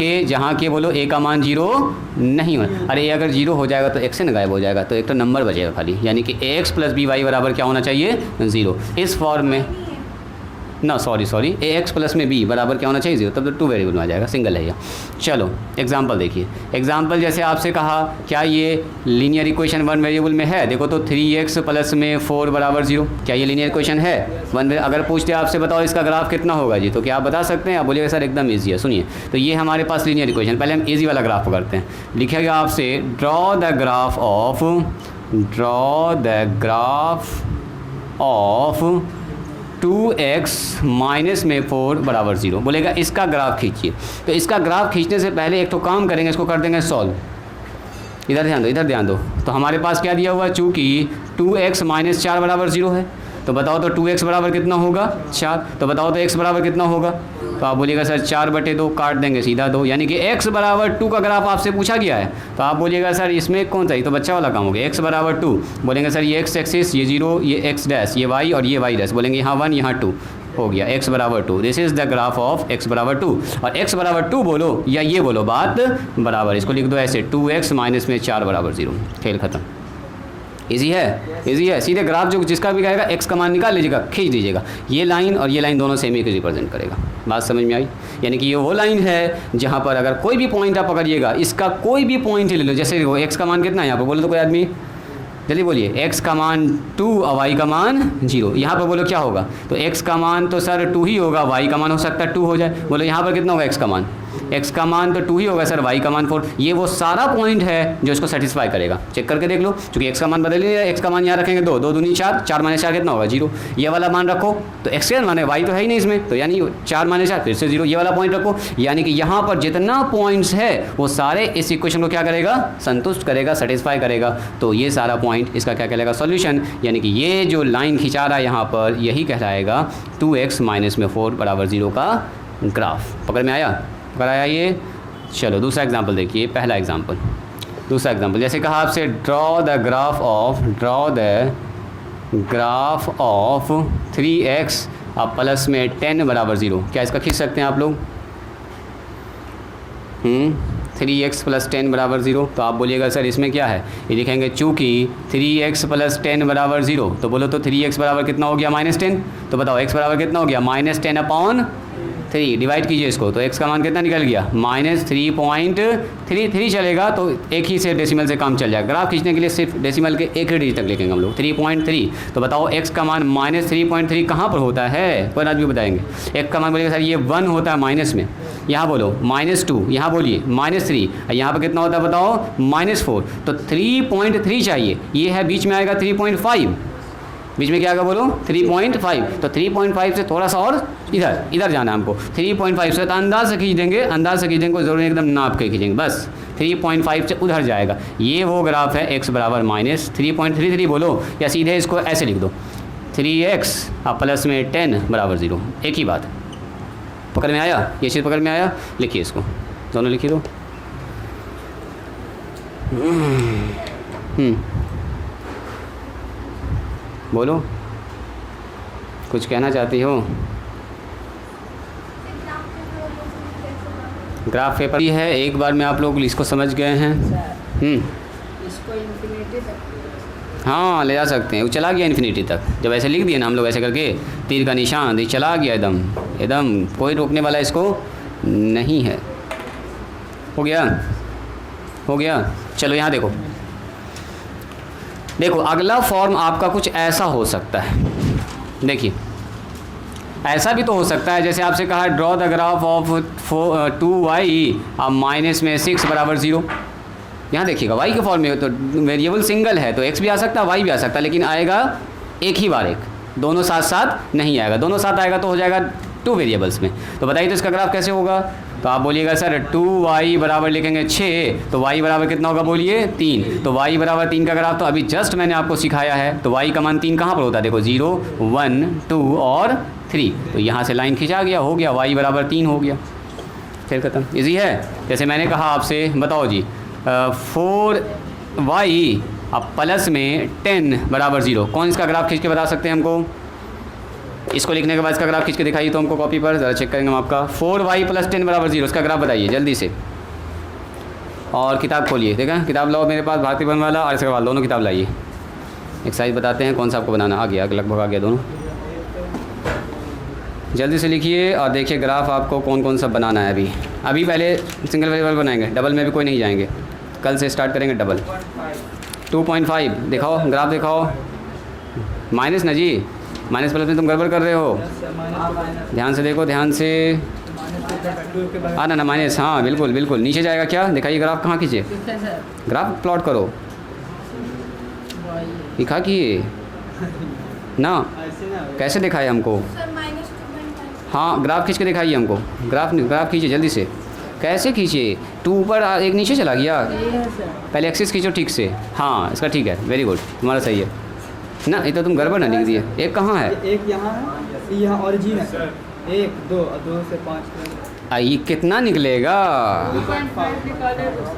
के बोलो ए का मान जीरो नहीं हो। अरे अगर जीरो हो जाएगा तो एक्स से न गायब हो जाएगा, तो एक तो नंबर बचेगा खाली, यानी कि ए एक्स प्लस बी वाई बराबर क्या होना चाहिए? ज़ीरो। इस फॉर्म में ना, सॉरी ए एक्स प्लस में बी बराबर क्या होना चाहिए? जीरो। तब तो टू वेरिएबल में आ जाएगा, सिंगल है ये। चलो एग्जांपल देखिए। एग्जांपल जैसे आपसे कहा, क्या ये लीनियर इक्वेशन वन वेरिएबल में है? देखो तो 3x प्लस में 4 बराबर 0, क्या ये लीनियर इक्वेशन है? अगर पूछते आपसे बताओ इसका ग्राफ कितना होगा जी, तो क्या आप बता सकते हैं? आप बोलिएगा सर एकदम ईजी है। सुनिए, तो ये हमारे पास लीनियर इक्वेशन, पहले हम ईजी वाला ग्राफ करते हैं। लिखेगा आपसे draw the graph of 2x minus में 4 बराबर 0। बोलेगा इसका ग्राफ खींचिए। तो इसका ग्राफ खींचने से पहले एक तो काम करेंगे, इसको कर देंगे सॉल्व। इधर ध्यान दो। तो हमारे पास क्या दिया हुआ है? चूँकि 2x माइनस 4 बराबर 0 है, तो बताओ तो 2x बराबर कितना होगा? 4। तो बताओ तो x बराबर कितना होगा? तो आप बोलिएगा सर 4/2, काट देंगे सीधा 2, यानी कि x बराबर 2 का ग्राफ आपसे पूछा गया है। तो आप बोलिएगा सर इसमें कौन सा? ये तो बच्चा वाला काम हो गया। x बराबर 2 बोलेंगे सर ये x एक्सिस, ये 0, ये x डैश, ये y और ये y डैश, बोलेंगे यहाँ 1 यहाँ 2 हो गया। x बराबर 2, this is the graph of x बराबर 2। और x बराबर 2 बोलो या ये बोलो, बात बराबर। इसको लिख दो ऐसे 2x माइनस में 4 बराबर 0, खेल खत्म। इजी है। सीधे ग्राफ जो जिसका भी कहेगा x का मान निकाल लीजिएगा, खींच दीजिएगा। ये लाइन और ये लाइन दोनों सेम ही रिप्रेजेंट करेगा। बात समझ में आई? यानी कि ये वो लाइन है जहाँ पर अगर कोई भी पॉइंट आप पकड़िएगा, इसका कोई भी पॉइंट ले लो। जैसे देखो x का मान कितना है यहाँ पर, बोलो तो कोई आदमी जल्दी बोलिए। x का मान 2 और y का मान 0। यहाँ पर बोलो क्या होगा? तो x का मान तो सर 2 ही होगा, y का मान हो सकता है 2 हो जाए। बोलो यहाँ पर कितना होगा? x का मान तो 2 ही होगा सर, y का मान 4। ये वो सारा पॉइंट है जो इसको सेटिस्फाई करेगा। चेक करके देख लो, क्योंकि x का मान बदल नहीं है। x का मान यहाँ रखेंगे 2, 2 दूनी 4, 4 माइनस 4 कितना होगा? 0। ये वाला मान रखो तो x का मान है, y तो है ही नहीं इसमें, तो यानी 4 माइनस 4 फिर से 0। ये वाला पॉइंट रखो, यानी कि यहाँ पर जितना पॉइंट्स है वो सारे इस इक्वेशन को क्या करेगा? संतुष्ट करेगा, सेटिस्फाई करेगा। तो ये सारा पॉइंट इसका क्या कहलाएगा? सॉल्यूशन। यानी कि ये जो लाइन खिंचा रहा है यहाँ पर, यही कहलाएगा 2x माइनस में 4 बराबर 0 का ग्राफ। पकड़ में आया? ये। चलो दूसरा एग्जांपल देखिए। पहला एग्जांपल, दूसरा एग्जांपल जैसे कहा आपसे draw the graph of 3x अब प्लस में 10 बराबर 0। क्या इसका खींच सकते हैं आप लोग? 3x प्लस 10 बराबर 0। तो आप बोलिएगा सर इसमें क्या है? ये लिखेंगे चूँकि 3x प्लस 10 बराबर 0, तो बोलो तो 3x बराबर कितना हो गया? -10। तो बताओ x बराबर कितना हो गया? -10/3। डिवाइड कीजिए इसको, तो x का मान कितना निकल गया? -3.33 चलेगा। तो एक ही से डेसिमल से काम चल जाएगा। ग्राफ खींचने के लिए सिर्फ डेसिमल के एक ही डिजिट तक लिखेंगे हम लोग, 3.3। तो बताओ x का मान -3.3 कहाँ पर होता है? कोई आज भी बताएंगे। x का मान बोलिएगा सर ये 1 होता है माइनस में, यहाँ बोलो -2, यहाँ बोलिए -3, यहाँ पर कितना होता है बताओ? -4। तो 3.3 चाहिए, ये है बीच में आएगा 3.5, बीच में क्या आएगा बोलो? 3.5। तो 3.5 से थोड़ा सा और इधर जाना है हमको। 3.5 से तो अंदाज से खींच देंगे, कोई ज़रूरी एकदम नाप के खींचेंगे, बस 3.5 से उधर जाएगा। ये वो ग्राफ है x बराबर -3.33 बोलो, या सीधे इसको ऐसे लिख दो 3x अब प्लस में 10 बराबर 0। एक ही बात। पकड़ में आया? ये चीज़ पकड़ में आया? लिखिए इसको, दोनों लिखिए दो। बोलो, कुछ कहना चाहती हो? ग्राफ पेपर ही है, एक बार में आप लोग इसको समझ गए हैं। इसको इन्फिनिटी तक हाँ ले जा सकते हैं। वो चला गया इन्फिनिटी तक, जब ऐसे लिख दिए ना हम लोग ऐसे करके, तीर का निशान, ये चला गया एकदम, कोई रोकने वाला इसको नहीं है। हो गया। चलो यहाँ देखो अगला फॉर्म आपका कुछ ऐसा हो सकता है। देखिए ऐसा भी तो हो सकता है, जैसे आपसे कहा draw the graph of 2y अब माइनस में 6 बराबर 0। यहाँ देखिएगा y के फॉर्म में तो वेरिएबल सिंगल है, तो x भी आ सकता है, y भी आ सकता है, लेकिन आएगा एक ही बार, दोनों साथ साथ नहीं आएगा। दोनों साथ आएगा तो हो जाएगा 2 वेरिएबल्स में। तो बताइए तो इसका ग्राफ कैसे होगा? तो आप बोलिएगा सर 2y बराबर लिखेंगे 6, तो y बराबर कितना होगा बोलिए? 3। तो y बराबर 3 का ग्राफ तो अभी जस्ट मैंने आपको सिखाया है। तो y का मान 3 कहाँ पर होता है? देखो 0, 1, 2 और 3। तो यहाँ से लाइन खिंचा गया, हो गया y बराबर 3 हो गया, फिर ख़त्म। इजी है। जैसे मैंने कहा आपसे, बताओ जी 4y अब प्लस में 10 बराबर 0, कौन इसका ग्राफ खींच के बता सकते हैं हमको? इसको लिखने के बाद इसका ग्राफ खींच के दिखाइए तो हमको कॉपी पर, ज़रा चेक करेंगे हम आपका। 4y + 10 बराबर 0, इसका ग्राफ बताइए जल्दी से। और किताब खोलिए, देखा किताब लाओ मेरे पास, भारती भवन वाला और इसके बाद दोनों किताब लाइए। एक्सरसाइज बताते हैं कौन सा आपको बनाना, आ गया लगभग आ गया दोनों। जल्दी से लिखिए और देखिए ग्राफ आपको कौन कौन सा बनाना है। अभी पहले सिंगल वेरिएबल बनाएंगे, डबल में भी कोई नहीं जाएंगे, कल से स्टार्ट करेंगे डबल। 2.5 दिखाओ, ग्राफ दिखाओ। माइनस ना जी, माइनस प्लस में तुम गड़बड़ कर रहे हो, ध्यान से देखो, ध्यान से। ना माइनस, हाँ बिल्कुल बिल्कुल, नीचे जाएगा क्या? दिखाइए ग्राफ कहाँ खींचे, ग्राफ प्लॉट करो, दिखा किए ना, कैसे दिखाए हमको? हाँ ग्राफ खींच के दिखाइए हमको, ग्राफ खींचिए जल्दी से। कैसे खींचिए? 2 ऊपर एक नीचे चला गया, पहले एक्सिस खींचो ठीक से। हाँ इसका ठीक है, वेरी गुड, तुम्हारा सही है ना। ये तो तुम गड़बड़ ना लिख दिए। एक कहाँ है? एक यहाँ है, यहाँ ओरिजिन है। 1 2 2 से 5 ये कितना निकलेगा?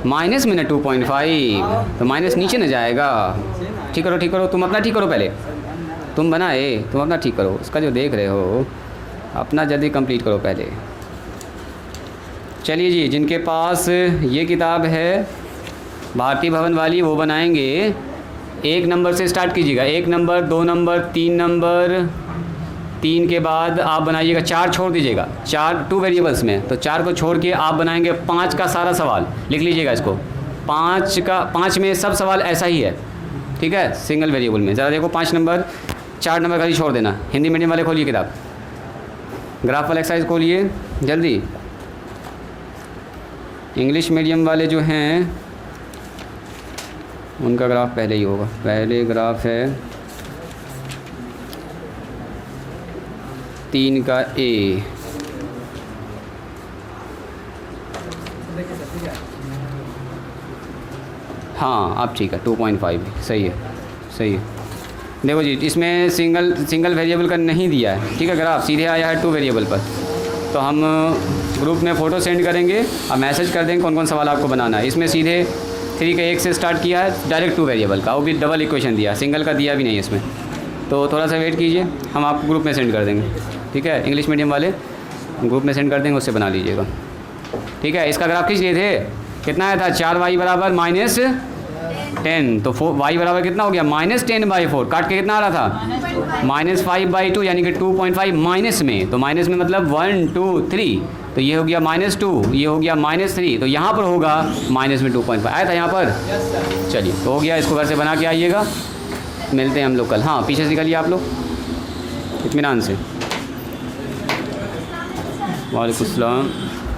माइनस में ना 2.5, तो माइनस नीचे ना जाएगा। ठीक करो ठीक करो, तुम अपना ठीक करो पहले, तुम बनाए, तुम अपना ठीक करो, उसका जो देख रहे हो अपना जल्दी कंप्लीट करो पहले। चलिए जी, जिनके पास ये किताब है भारती भवन वाली, वो बनाएंगे। 1 नंबर से स्टार्ट कीजिएगा, 1 नंबर, 2 नंबर, 3 नंबर, 3 के बाद आप बनाइएगा 4 छोड़ दीजिएगा, 4 2 वेरिएबल्स में, तो 4 को छोड़ के आप बनाएंगे 5 का सारा सवाल। लिख लीजिएगा इसको, 5 में सब सवाल ऐसा ही है, ठीक है, सिंगल वेरिएबल में। ज़रा देखो 5 नंबर, 4 नंबर खाली छोड़ देना। हिंदी मीडियम वाले खोलिए किताब, ग्राफ वाला एक्सरसाइज खोलिए जल्दी। इंग्लिश मीडियम वाले जो हैं उनका ग्राफ पहले ही होगा। पहले ग्राफ है 3 का A, हाँ अब ठीक है, 2.5 सही है, सही है। देखो जी, इसमें सिंगल वेरिएबल का नहीं दिया है, ठीक है, ग्राफ सीधे आया है 2 वेरिएबल पर। तो हम ग्रुप में फ़ोटो सेंड करेंगे और मैसेज कर देंगे कौन कौन सवाल आपको बनाना है। इसमें सीधे 3 का 1 से स्टार्ट किया है, डायरेक्ट 2 वेरिएबल का, वो भी डबल इक्वेशन दिया, सिंगल का दिया भी नहीं इसमें। तो थोड़ा सा वेट कीजिए, हम आपको ग्रुप में सेंड कर देंगे, ठीक है। इंग्लिश मीडियम वाले ग्रुप में सेंड कर देंगे, उससे बना लीजिएगा, ठीक है। इसका ग्राफ खींच लिए थे, कितना आया था? 4y बराबर -10, तो y बराबर कितना हो गया? -10/4, काट के कितना आ रहा था? -5/2, यानी कि 2.5 माइनस में, तो माइनस में मतलब 1 2 3, तो ये हो गया -2, ये हो गया -3, तो यहाँ पर होगा माइनस में 2.5 आया था यहाँ पर। चलिए तो हो गया, इसको घर से बना के आइएगा, मिलते हैं हम लोग कल। हाँ पीछे से निकलिए आप लोग इत्मीनान से। वालेकुम सलाम।